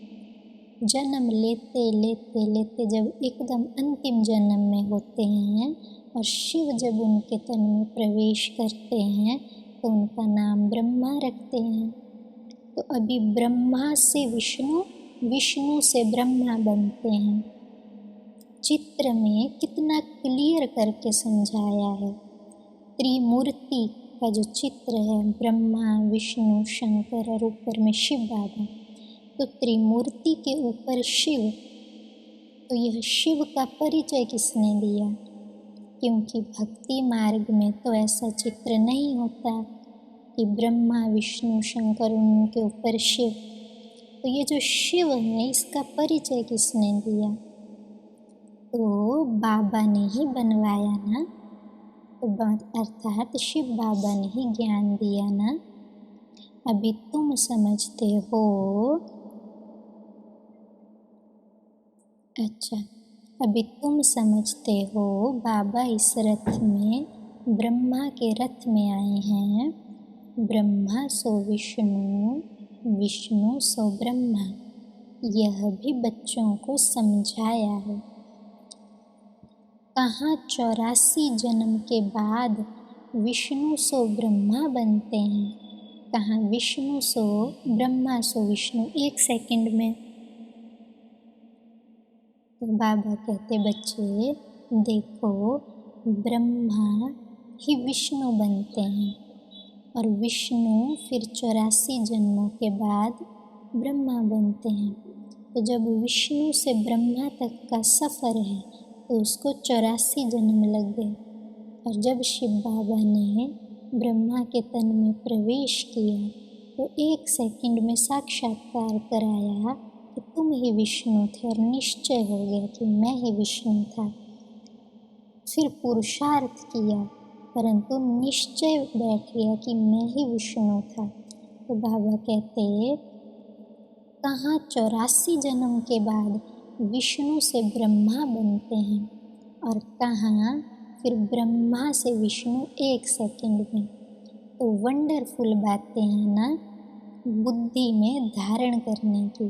जन्म लेते लेते लेते जब एकदम अंतिम जन्म में होते हैं और शिव जब उनके तन में प्रवेश करते हैं तो उनका नाम ब्रह्मा रखते हैं। तो अभी ब्रह्मा से विष्णु विष्णु से ब्रह्मा बनते हैं। चित्र में कितना क्लियर करके समझाया है। त्रिमूर्ति का जो चित्र है, ब्रह्मा विष्णु शंकर और ऊपर में शिव बाबा, तो त्रिमूर्ति के ऊपर शिव, तो यह शिव का परिचय किसने दिया? क्योंकि भक्ति मार्ग में तो ऐसा चित्र नहीं होता कि ब्रह्मा विष्णु शंकर उनके ऊपर शिव। तो ये जो शिव है इसका परिचय किसने दिया? तो बाबा ने ही बनवाया ना। तो अर्थात शिव बाबा ने ही ज्ञान दिया ना। अभी तुम समझते हो। अच्छा, अभी तुम समझते हो बाबा इस रथ में, ब्रह्मा के रथ में आए हैं। ब्रह्मा सो विष्णु, विष्णु सो ब्रह्मा, यह भी बच्चों को समझाया है। कहाँ 84 जन्म के बाद विष्णु सो ब्रह्मा बनते हैं, कहाँ विष्णु सो ब्रह्मा सो विष्णु, 1 सेकंड में। तो बाबा कहते बच्चे देखो, ब्रह्मा ही विष्णु बनते हैं और विष्णु फिर 84 जन्मों के बाद ब्रह्मा बनते हैं। तो जब विष्णु से ब्रह्मा तक का सफ़र है तो उसको 84 जन्म लग गए। और जब शिव बाबा ने ब्रह्मा के तन में प्रवेश किया तो 1 सेकंड में साक्षात्कार कराया कि तुम ही विष्णु थे और निश्चय हो गया कि मैं ही विष्णु था। फिर पुरुषार्थ किया परंतु निश्चय बैठ गया कि मैं ही विष्णु था। तो बाबा कहते कहाँ 84 जन्म के बाद विष्णु से ब्रह्मा बनते हैं और कहाँ फिर ब्रह्मा से विष्णु 1 सेकंड में। तो वंडरफुल बातें हैं ना, बुद्धि में धारण करने की।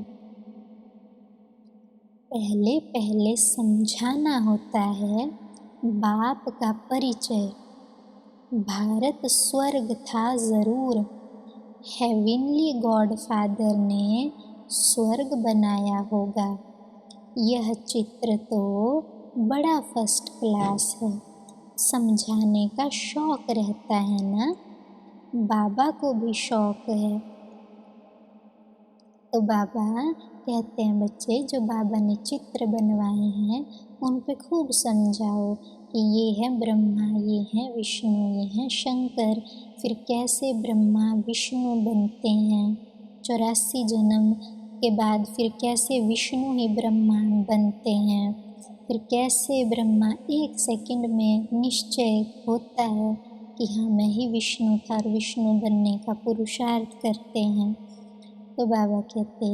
पहले पहले समझाना होता है बाप का परिचय। भारत स्वर्ग था ज़रूर, हेवनली गॉड फादर ने स्वर्ग बनाया होगा। यह चित्र तो बड़ा फर्स्ट क्लास है। समझाने का शौक रहता है ना, बाबा को भी शौक है। तो बाबा कहते हैं बच्चे जो बाबा ने चित्र बनवाए हैं उन पे खूब समझाओ कि ये है ब्रह्मा, ये है विष्णु, ये है शंकर। फिर कैसे ब्रह्मा विष्णु बनते हैं 84 जन्म के बाद, फिर कैसे विष्णु ही ब्रह्मा बनते हैं, फिर कैसे ब्रह्मा 1 सेकंड में निश्चय होता है कि हाँ मैं ही विष्णु था और विष्णु बनने का पुरुषार्थ करते हैं। तो बाबा कहते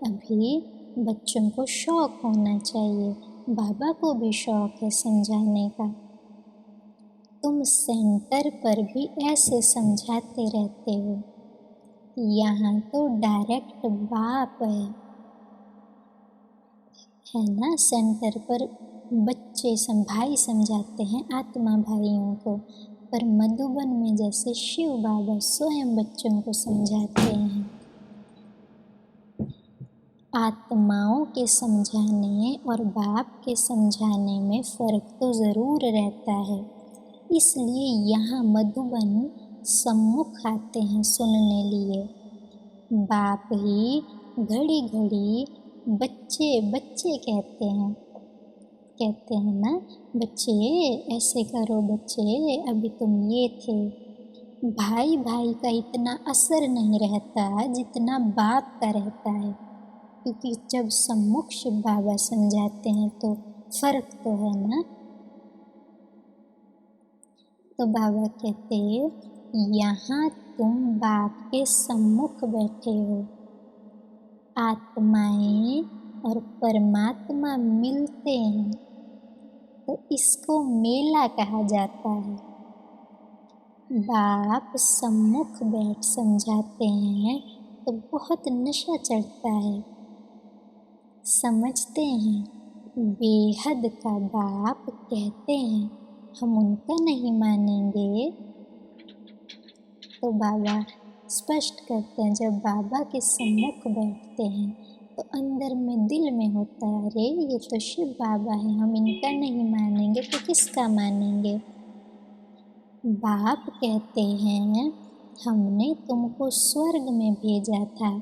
अभी बच्चों को शौक होना चाहिए, बाबा को भी शौक है समझाने का। तुम सेंटर पर भी ऐसे समझाते रहते हो, यहाँ तो डायरेक्ट बाप है ना। सेंटर पर बच्चे भाई समझाते हैं आत्मा भाइयों को, पर मधुबन में जैसे शिव बाबा स्वयं बच्चों को समझाते हैं। आत्माओं के समझाने और बाप के समझाने में फ़र्क तो ज़रूर रहता है, इसलिए यहाँ मधुबन सम्मुख आते हैं सुनने लिए। बाप ही घड़ी घड़ी बच्चे बच्चे कहते हैं ना, बच्चे ऐसे करो, बच्चे अभी तुम ये थे। भाई भाई का इतना असर नहीं रहता जितना बाप का रहता है, क्योंकि जब सम्मुख शिव बाबा समझाते हैं तो फर्क तो है ना। तो बाबा कहते यहाँ तुम बाप के सम्मुख बैठे हो, आत्माएं और परमात्मा मिलते हैं तो इसको मेला कहा जाता है। बाप सम्मुख बैठ समझाते हैं तो बहुत नशा चढ़ता है। समझते हैं बेहद का बाप कहते हैं हम उनका नहीं मानेंगे। तो बाबा स्पष्ट करते हैं जब बाबा के सम्मुख बैठते हैं तो अंदर में दिल में होता है, अरे ये तो शिव बाबा है, हम इनका नहीं मानेंगे तो किसका मानेंगे। बाप कहते हैं हमने तुमको स्वर्ग में भेजा था,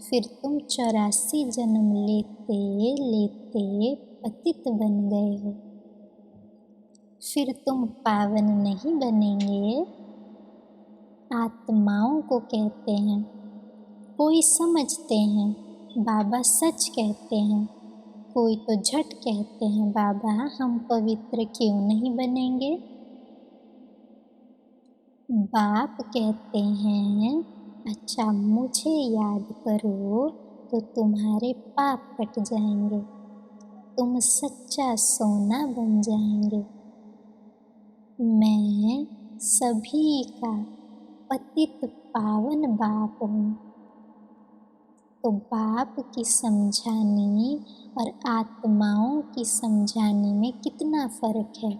फिर तुम 84 जन्म लेते लेते पतित बन गए हो, फिर तुम पावन नहीं बनेंगे। आत्माओं को कहते हैं, कोई समझते हैं बाबा सच कहते हैं, कोई तो झट कहते हैं बाबा हम पवित्र क्यों नहीं बनेंगे। बाप कहते हैं अच्छा मुझे याद करो तो तुम्हारे पाप कट जाएंगे, तुम सच्चा सोना बन जाएंगे। मैं सभी का पतित पावन बाप हूँ। तो बाप की समझाने और आत्माओं की समझाने में कितना फर्क है।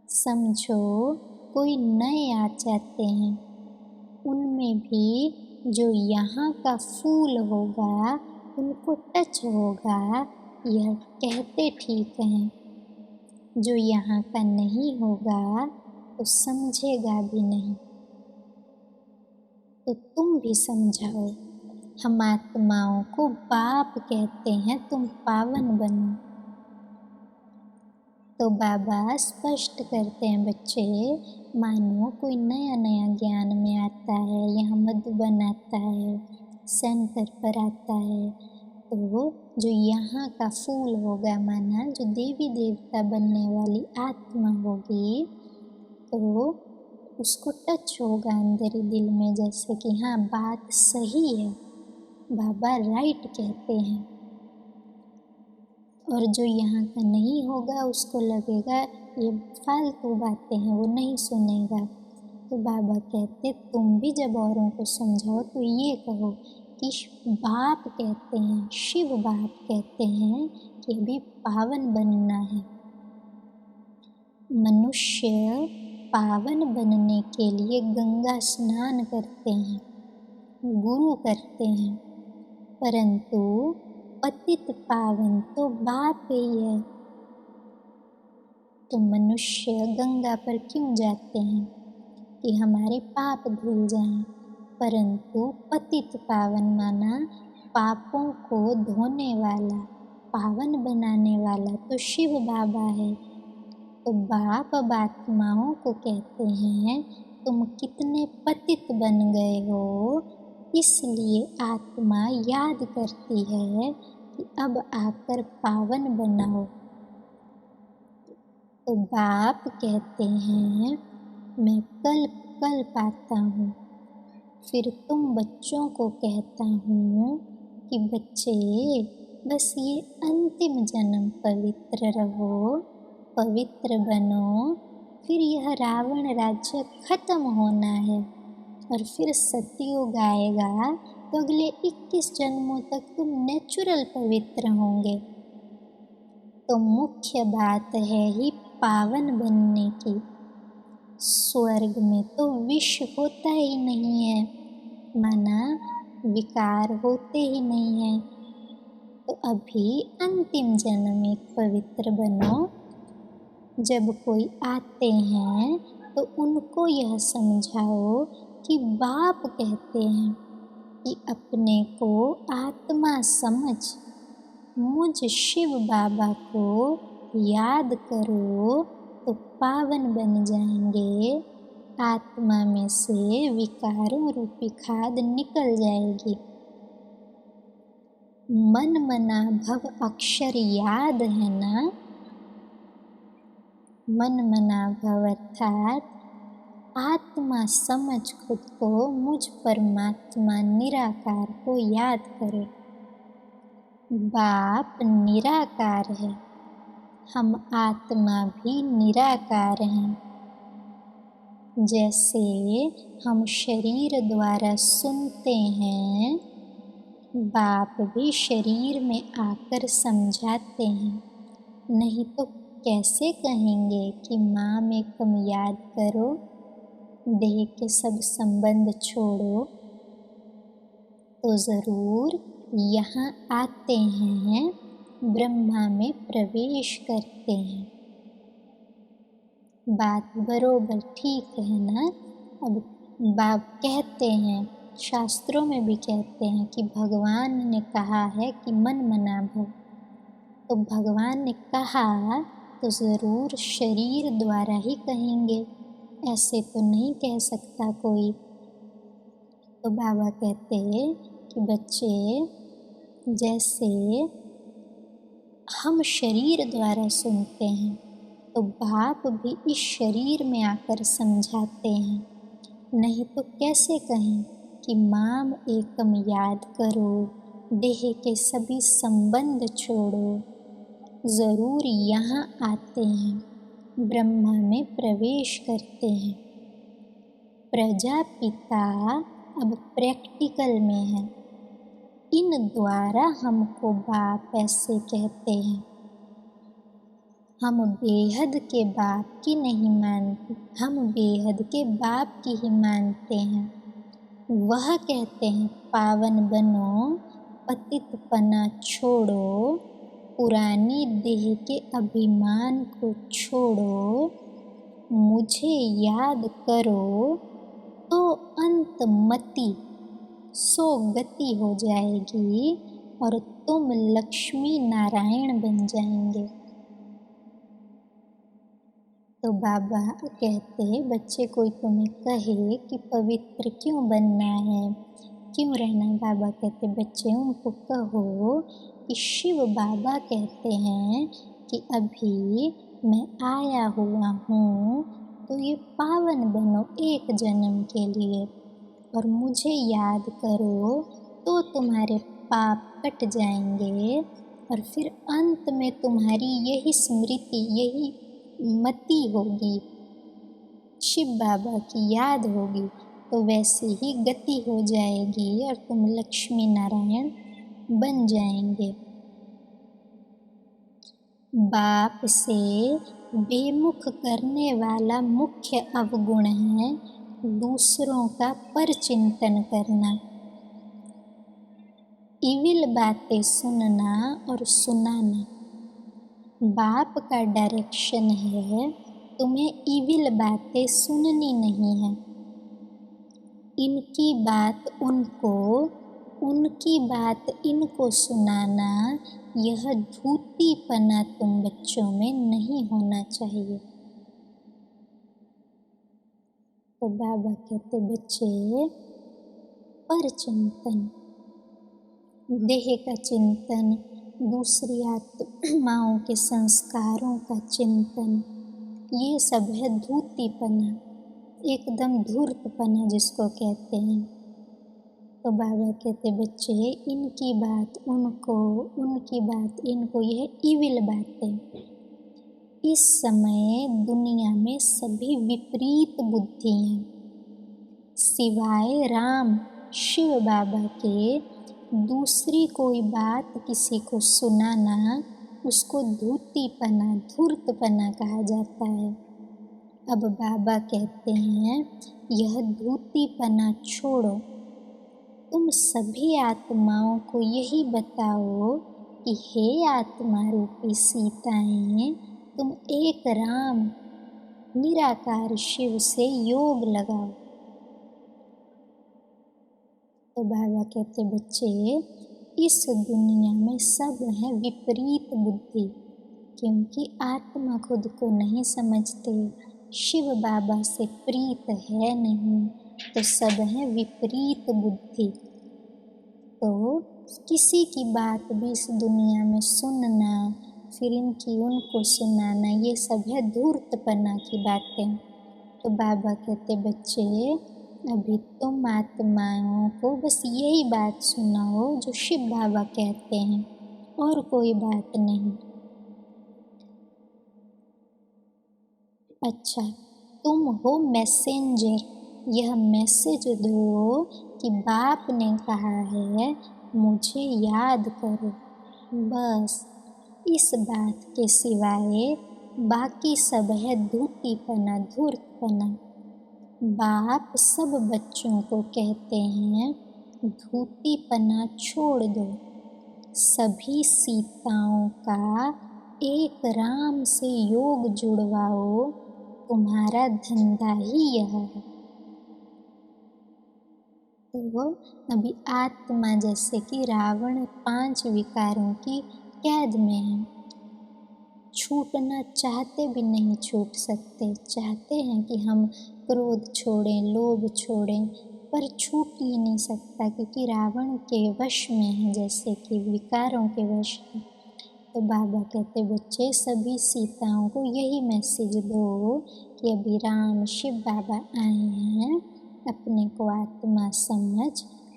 समझो कोई नए आ जाते हैं, उनमें भी जो यहाँ का फूल होगा उनको टच होगा, यह कहते ठीक हैं। जो यहाँ का नहीं होगा तो समझेगा भी नहीं। तो तुम भी समझाओ, हम आत्माओं को बाप कहते हैं, तुम पावन बनो। तो बाबा स्पष्ट करते हैं बच्चे, मानो कोई नया नया ज्ञान में आता है, यहाँ मधुबन आता है, सेंटर पर आता है, तो जो यहाँ का फूल होगा, माना जो देवी देवता बनने वाली आत्मा होगी, तो उसको टच होगा अंदर ही दिल में, जैसे कि हाँ बात सही है, बाबा राइट कहते हैं। और जो यहाँ का नहीं होगा उसको लगेगा ये फालतू बातें हैं, वो नहीं सुनेगा। तो बाबा कहते तुम भी जब औरों को समझाओ तो ये कहो कि बाप कहते हैं, शिव बाप कहते हैं कि अभी पावन बनना है। मनुष्य पावन बनने के लिए गंगा स्नान करते हैं, गुरु करते हैं, परंतु पतित पावन तो बाप ही है। तो मनुष्य गंगा पर क्यों जाते हैं कि हमारे पाप धुल जाएं, परंतु पतित पावन माना पापों को धोने वाला, पावन बनाने वाला तो शिव बाबा है। तो बाप अब आत्माओं को कहते हैं तुम कितने पतित बन गए हो, इसलिए आत्मा याद करती है कि अब आकर पावन बनाओ। तो बाप कहते हैं मैं कल कल पाता हूँ, फिर तुम बच्चों को कहता हूँ कि बच्चे बस ये अंतिम जन्म पवित्र रहो, पवित्र बनो, फिर यह रावण राज्य खत्म होना है और फिर सतयुग आएगा तो अगले 21 जन्मों तक तुम नेचुरल पवित्र होंगे। तो मुख्य बात है ही पावन बनने की। स्वर्ग में तो विष होता ही नहीं है, माना विकार होते ही नहीं है। तो अभी अंतिम जन्म एक पवित्र बनो। जब कोई आते हैं तो उनको यह समझाओ कि बाप कहते हैं कि अपने को आत्मा समझ मुझ शिव बाबा को याद करो तो पावन बन जाएंगे। आत्मा में से विकारों रूपी खाद निकल जाएगी। मन मना भव अक्षर याद है ना। मन मना भव अर्थात आत्मा समझ खुद को मुझ परमात्मा निराकार को याद करो। बाप निराकार है, हम आत्मा भी निराकार हैं। जैसे हम शरीर द्वारा सुनते हैं, बाप भी शरीर में आकर समझाते हैं। नहीं तो कैसे कहेंगे कि माँ में कम याद करो, देह के सब संबंध छोड़ो। तो ज़रूर यहाँ आते हैं, ब्रह्मा में प्रवेश करते हैं। बात बरोबर ठीक है ना। अब बाप कहते हैं, शास्त्रों में भी कहते हैं कि भगवान ने कहा है कि मन मना भव। तो भगवान ने कहा तो ज़रूर शरीर द्वारा ही कहेंगे, ऐसे तो नहीं कह सकता कोई। तो बाबा कहते हैं कि बच्चे, जैसे हम शरीर द्वारा सुनते हैं तो बाप भी इस शरीर में आकर समझाते हैं, नहीं तो कैसे कहें कि माम एकम याद करो, देह के सभी संबंध छोड़ो। ज़रूर यहाँ आते हैं, ब्रह्मा में प्रवेश करते हैं। प्रजापिता अब प्रैक्टिकल में है, इन द्वारा हमको बाप ऐसे कहते हैं। हम बेहद के बाप की नहीं मानते, हम बेहद के बाप की ही मानते हैं। वह कहते हैं, पावन बनो, पतितपना छोड़ो, पुरानी देह के अभिमान को छोड़ो, मुझे याद करो तो अंतमति सो गति हो जाएगी और तुम लक्ष्मी नारायण बन जाएंगे। तो बाबा कहते हैं, बच्चे कोई तुम्हें कहे कि पवित्र क्यों बनना है, क्यों रहना, बाबा कहते बच्चे उनको कहो कि शिव बाबा कहते हैं कि अभी मैं आया हुआ हूँ, तो ये पावन बनो एक जन्म के लिए और मुझे याद करो तो तुम्हारे पाप कट जाएंगे और फिर अंत में तुम्हारी यही स्मृति, यही मति होगी, शिव बाबा की याद होगी, तो वैसे ही गति हो जाएगी और तुम लक्ष्मी नारायण बन जाएंगे। बाप से बेमुख करने वाला मुख्य अवगुण है दूसरों का परचिंतन करना, इविल बातें सुनना और सुनाना। बाप का डायरेक्शन है, तुम्हें इविल बातें सुननी नहीं है, इनकी बात उनको, उनकी बात इनको सुनाना, यह धूतीपना तुम बच्चों में नहीं होना चाहिए। तो बाबा कहते बच्चे, परचिंतन, देह का चिंतन, दूसरी आत्माओं के संस्कारों का चिंतन, ये सब है धूतीपना, एकदम धूर्तपना जिसको कहते हैं। तो बाबा कहते बच्चे, इनकी बात उनको, उनकी बात इनको, यह इविल बातें। इस समय दुनिया में सभी विपरीत बुद्धि हैं, सिवाय राम शिव बाबा के दूसरी कोई बात किसी को सुनाना, उसको धूतीपना, धूर्तपना कहा जाता है। अब बाबा कहते हैं, यह धूतीपना छोड़ो, तुम सभी आत्माओं को यही बताओ कि हे आत्मा रूपी सीताएं, तुम एक राम निराकार शिव से योग लगाओ। तो बाबा कहते बच्चे, इस दुनिया में सब है विपरीत बुद्धि, क्योंकि आत्मा खुद को नहीं समझते, शिव बाबा से प्रीत है नहीं, तो सब है विपरीत बुद्धि। तो किसी की बात भी इस दुनिया में सुनना, फिर इनकी उनको सुनाना, ये सब है धूर्तपना की बातें। तो बाबा कहते बच्चे, अभी तुम आत्माओं को बस यही बात सुनाओ जो शिव बाबा कहते हैं, और कोई बात नहीं। अच्छा, तुम हो मैसेंजर, यह मैसेज दो कि बाप ने कहा है मुझे याद करो, बस इस बात के सिवाय बाकी सब है धूतीपना, धूर्तपना। बाप सब बच्चों को कहते हैं, धूतीपना छोड़ दो। सभी सीताओं का एक राम से योग जुड़वाओ, तुम्हारा धंधा ही यह है। तो अभी आत्मा जैसे कि रावण 5 विकारों की कैद में है, छूटना चाहते भी नहीं छूट सकते। चाहते हैं कि हम क्रोध छोड़ें, लोभ छोड़ें, पर छूट ही नहीं सकता क्योंकि रावण के वश में है, जैसे कि विकारों के वश में। तो बाबा कहते बच्चे सभी सीताओं को यही मैसेज दो कि अभी राम शिव बाबा आए हैं, अपने को आत्मा समझ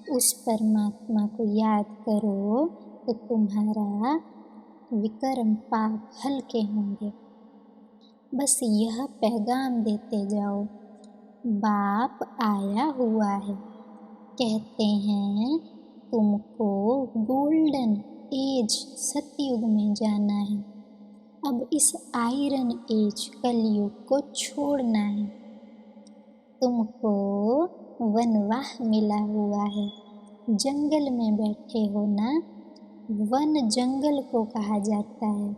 उस परमात्मा को याद करो तो तुम्हारा विकर्म पाप हल्के होंगे। बस यह पैगाम देते जाओ। बाप आया हुआ है, कहते हैं तुमको गोल्डन एज सतयुग में जाना है। अब इस आयरन एज कलयुग को छोड़ना है। तुमको वनवाह मिला हुआ है, जंगल में बैठे हो ना। वन जंगल को कहा जाता है।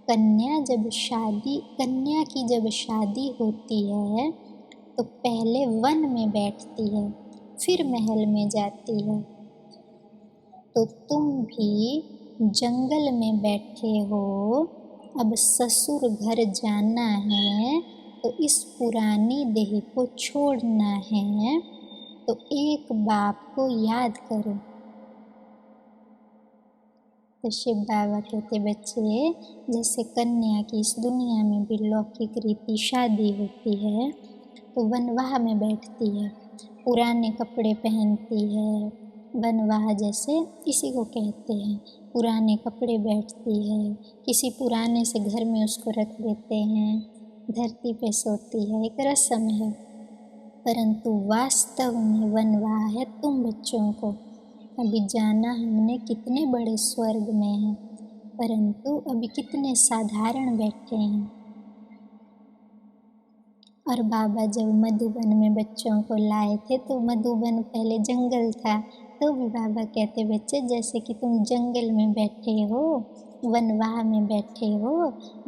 कन्या की जब शादी होती है तो पहले वन में बैठती है, फिर महल में जाती है। तो तुम भी जंगल में बैठे हो, अब ससुर घर जाना है तो इस पुरानी देह को छोड़ना है। तो एक बाप को याद करो। तो शिव बाबा कहते बच्चे जैसे कन्या की इस दुनिया में भी लौकिक रीति शादी होती है तो वनवाह में बैठती है, पुराने कपड़े पहनती है। वनवाह जैसे इसी को कहते हैं, पुराने कपड़े बैठती है, किसी पुराने से घर में उसको रख देते हैं, धरती पे सोती है, एक रस्म है। परंतु वास्तव में वनवाह है तुम बच्चों को। अभी जाना हमने कितने बड़े स्वर्ग में है, परंतु अभी कितने साधारण बैठे हैं। और बाबा जब मधुबन में बच्चों को लाए थे तो मधुबन पहले जंगल था, तो भी बाबा कहते बच्चे जैसे कि तुम जंगल में बैठे हो, वनवाह में बैठे हो,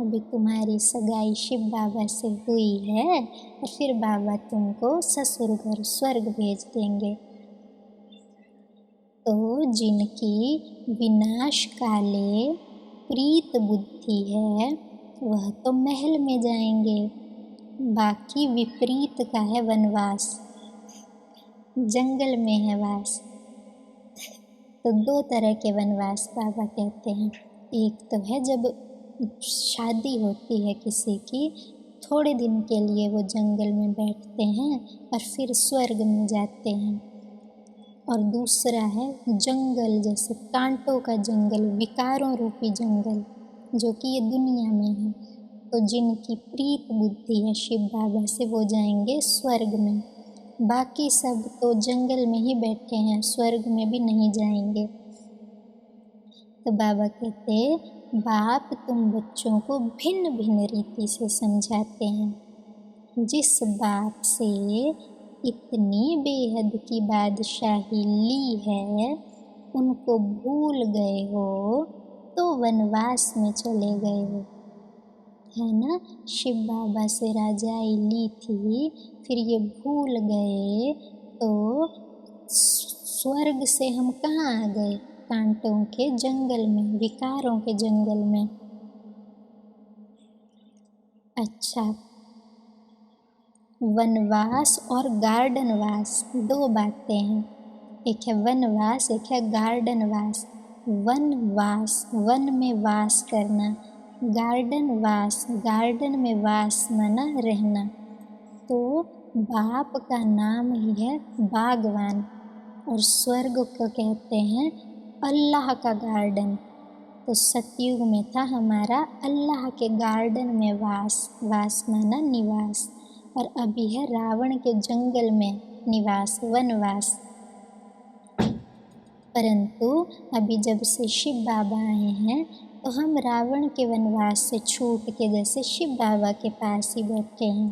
अभी तुम्हारी सगाई शिव बाबा से हुई है और फिर बाबा तुमको ससुर घर स्वर्ग भेज देंगे। तो जिनकी विनाश काले प्रीत बुद्धि है वह तो महल में जाएंगे, बाकी विपरीत का है वनवास, जंगल में है वास। तो 2 तरह के वनवास बाबा कहते हैं। एक तो है जब शादी होती है किसी की, थोड़े दिन के लिए वो जंगल में बैठते हैं और फिर स्वर्ग में जाते हैं। और दूसरा है जंगल जैसे कांटों का जंगल, विकारों रूपी जंगल, जो कि ये दुनिया में है। तो जिनकी प्रीत बुद्धि है शिव बाबा से वो जाएंगे स्वर्ग में, बाकी सब तो जंगल में ही बैठे हैं, स्वर्ग में भी नहीं जाएंगे। तो बाबा कहते बाप तुम बच्चों को भिन्न भिन्न रीति से समझाते हैं। जिस बाप से इतनी बेहद की बादशाही ली है उनको भूल गए हो तो वनवास में चले गए हो, है ना। शिव बाबा से राजाई ली थी, फिर ये भूल गए तो स्वर्ग से हम कहाँ आ गए, कांटों के जंगल में, विकारों के जंगल में। अच्छा, वनवास और गार्डनवास 2 बातें हैं। एक है वनवास, एक है गार्डनवास। वनवास वन में वास करना, गार्डनवास गार्डन में वास माना रहना। तो बाप का नाम ही है बागवान और स्वर्ग को कहते हैं अल्लाह का गार्डन। तो सतयुग में था हमारा अल्लाह के गार्डन में वास माना निवास, और अभी है रावण के जंगल में निवास, वनवास। परंतु अभी जब से शिव बाबा आए हैं तो हम रावण के वनवास से छूट के जैसे शिव बाबा के पास ही बैठे हैं,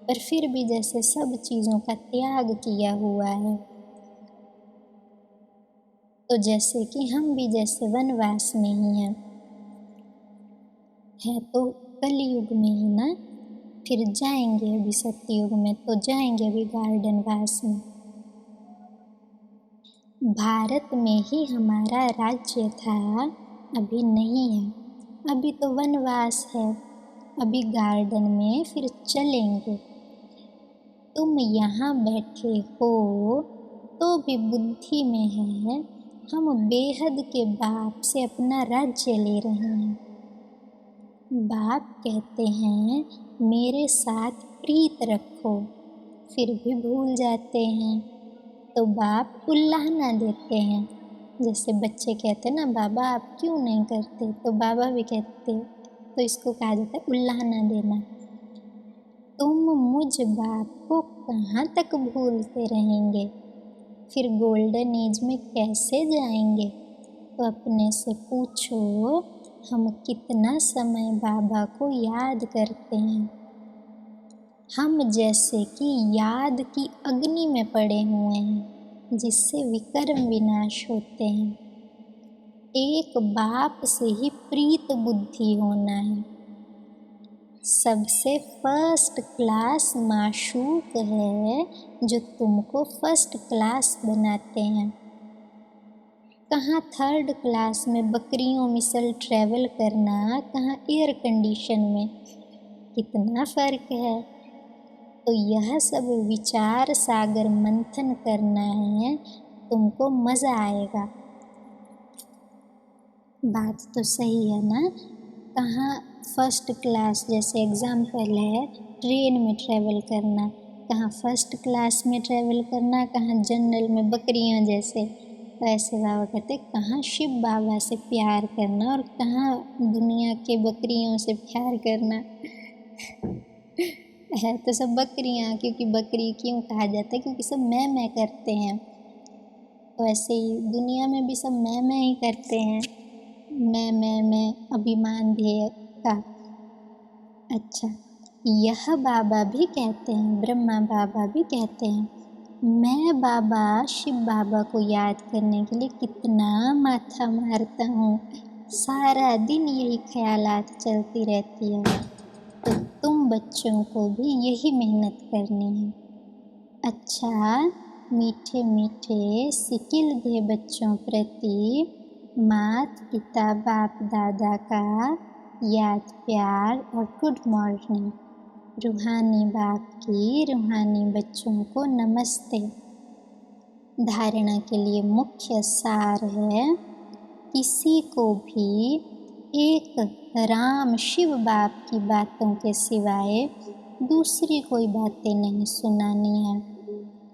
पर फिर भी जैसे सब चीज़ों का त्याग किया हुआ है। तो जैसे कि हम भी जैसे वनवास में ही हैं, है तो कलयुग में ही ना, फिर जाएंगे अभी सतयुग में, तो जाएंगे अभी गार्डन वास में। भारत में ही हमारा राज्य था, अभी नहीं है, अभी तो वनवास है, अभी गार्डन में फिर चलेंगे। तुम यहाँ बैठे हो तो भी बुद्धि में है, हम बेहद के बाप से अपना राज्य ले रहे हैं। बाप कहते हैं मेरे साथ प्रीत रखो, फिर भी भूल जाते हैं, तो बाप उल्लाहना देते हैं। जैसे बच्चे कहते हैं ना, बाबा आप क्यों नहीं करते, तो बाबा भी कहते, तो इसको कहा जाता है उल्लाहना देना। तुम मुझ बाप को कहाँ तक भूलते रहेंगे, फिर गोल्डन एज में कैसे जाएंगे। तो अपने से पूछो, हम कितना समय बाबा को याद करते हैं। हम जैसे कि याद की अग्नि में पड़े हुए हैं, जिससे विकर्म विनाश होते हैं। एक बाप से ही प्रीत बुद्धि होना है। सबसे फर्स्ट क्लास माशूक है जो तुमको फर्स्ट क्लास बनाते हैं। कहाँ थर्ड क्लास में बकरियों मिसल ट्रैवल करना, कहाँ एयर कंडीशन में, कितना फ़र्क है। तो यह सब विचार सागर मंथन करना है, तुमको मज़ा आएगा। बात तो सही है ना। कहाँ फर्स्ट क्लास, जैसे एग्जाम्पल है ट्रेन में ट्रैवल करना, कहाँ फर्स्ट क्लास में ट्रैवल करना, कहाँ जनरल में बकरियों जैसे। तो ऐसे बाबा कहते कहाँ शिव बाबा से प्यार करना और कहाँ दुनिया के बकरियों से प्यार करना। है तो सब बकरियाँ, क्योंकि बकरी क्यों कहा जाता है, क्योंकि सब मैं करते हैं। तो ऐसे ही दुनिया में भी सब मैं ही करते हैं, मैं अभिमान ध्येय का। अच्छा, यह बाबा भी कहते हैं, ब्रह्मा बाबा भी कहते हैं, मैं बाबा शिव बाबा को याद करने के लिए कितना माथा मारता हूँ, सारा दिन यही ख्यालात चलती रहती है। तो तुम बच्चों को भी यही मेहनत करनी है। अच्छा, मीठे मीठे सिकिल दे बच्चों प्रति मात पिता बाप दादा का याद प्यार और गुड मॉर्निंग। रूहानी बाप की रूहानी बच्चों को नमस्ते। धारणा के लिए मुख्य सार है, किसी को भी एक राम शिव बाप की बातों के सिवाय दूसरी कोई बातें नहीं सुनानी है।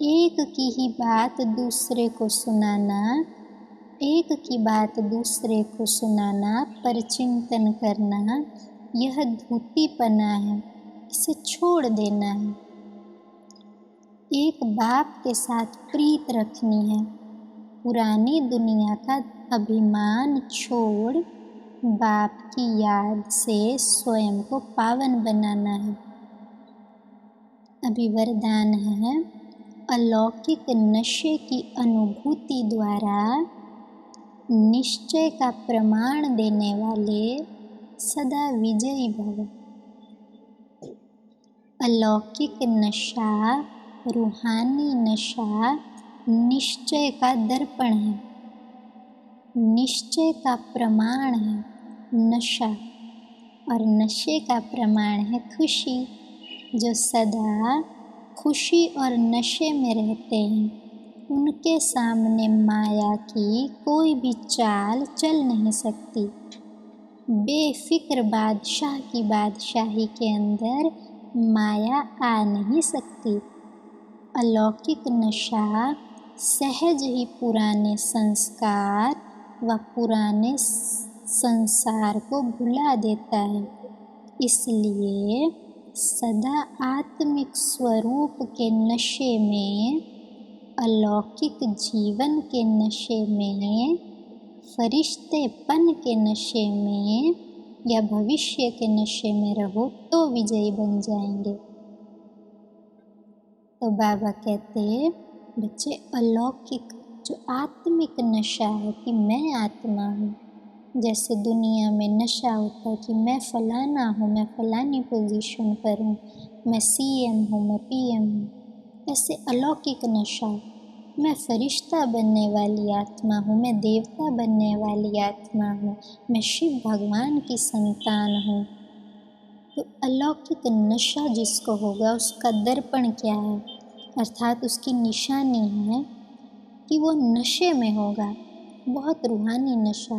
एक की ही बात दूसरे को सुनाना, एक की बात दूसरे को सुनाना, परचिंतन करना, यह धूतीपना है, इसे छोड़ देना है। एक बाप के साथ प्रीत रखनी है, पुरानी दुनिया का अभिमान छोड़ बाप की याद से स्वयं को पावन बनाना है। अभी वरदान है, अलौकिक नशे की अनुभूति द्वारा निश्चय का प्रमाण देने वाले सदा विजयी भव। अलौकिक नशा, रूहानी नशा निश्चय का दर्पण है, निश्चय का प्रमाण है नशा, और नशे का प्रमाण है खुशी। जो सदा खुशी और नशे में रहते हैं, उनके सामने माया की कोई भी चाल चल नहीं सकती। बेफिक्र बादशाह की बादशाही के अंदर माया आ नहीं सकती। अलौकिक नशा सहज ही पुराने संस्कार व पुराने संसार को भुला देता है। इसलिए सदा आत्मिक स्वरूप के नशे में, अलौकिक जीवन के नशे में, फरिश्तेपन के नशे में या भविष्य के नशे में रहो तो विजयी बन जाएंगे। तो बाबा कहते हैं बच्चे, अलौकिक जो आत्मिक नशा है कि मैं आत्मा हूँ, जैसे दुनिया में नशा होता है कि मैं फलाना हूँ, मैं फलानी पोजीशन पर हूँ, मैं सीएम हूँ, मैं पीएम हूँ, ऐसे अलौकिक नशा, मैं फरिश्ता बनने वाली आत्मा हूँ, मैं देवता बनने वाली आत्मा हूँ, मैं शिव भगवान की संतान हूँ। तो अलौकिक नशा जिसको होगा उसका दर्पण क्या है, अर्थात उसकी निशानी है कि वो नशे में होगा, बहुत रूहानी नशा।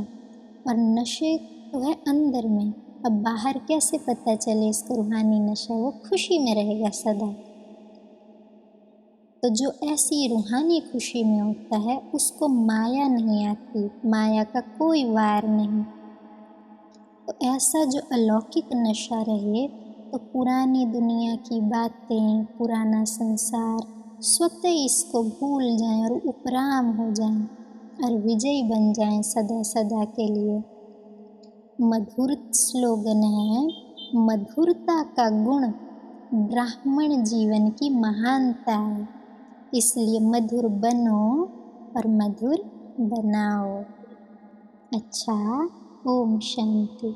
और नशे तो है अंदर में, अब बाहर कैसे पता चले इसको रूहानी नशा, वो खुशी में रहेगा सदा। तो जो ऐसी रूहानी खुशी में होता है उसको माया नहीं आती, माया का कोई वार नहीं। तो ऐसा जो अलौकिक नशा रहे तो पुरानी दुनिया की बातें, पुराना संसार स्वतः इसको भूल जाएं और उपराम हो जाएं और विजयी बन जाएं सदा सदा के लिए। मधुर स्लोगन है, मधुरता का गुण ब्राह्मण जीवन की महानता है, इसलिए मधुर बनो और मधुर बनाओ। अच्छा, ओम शांति।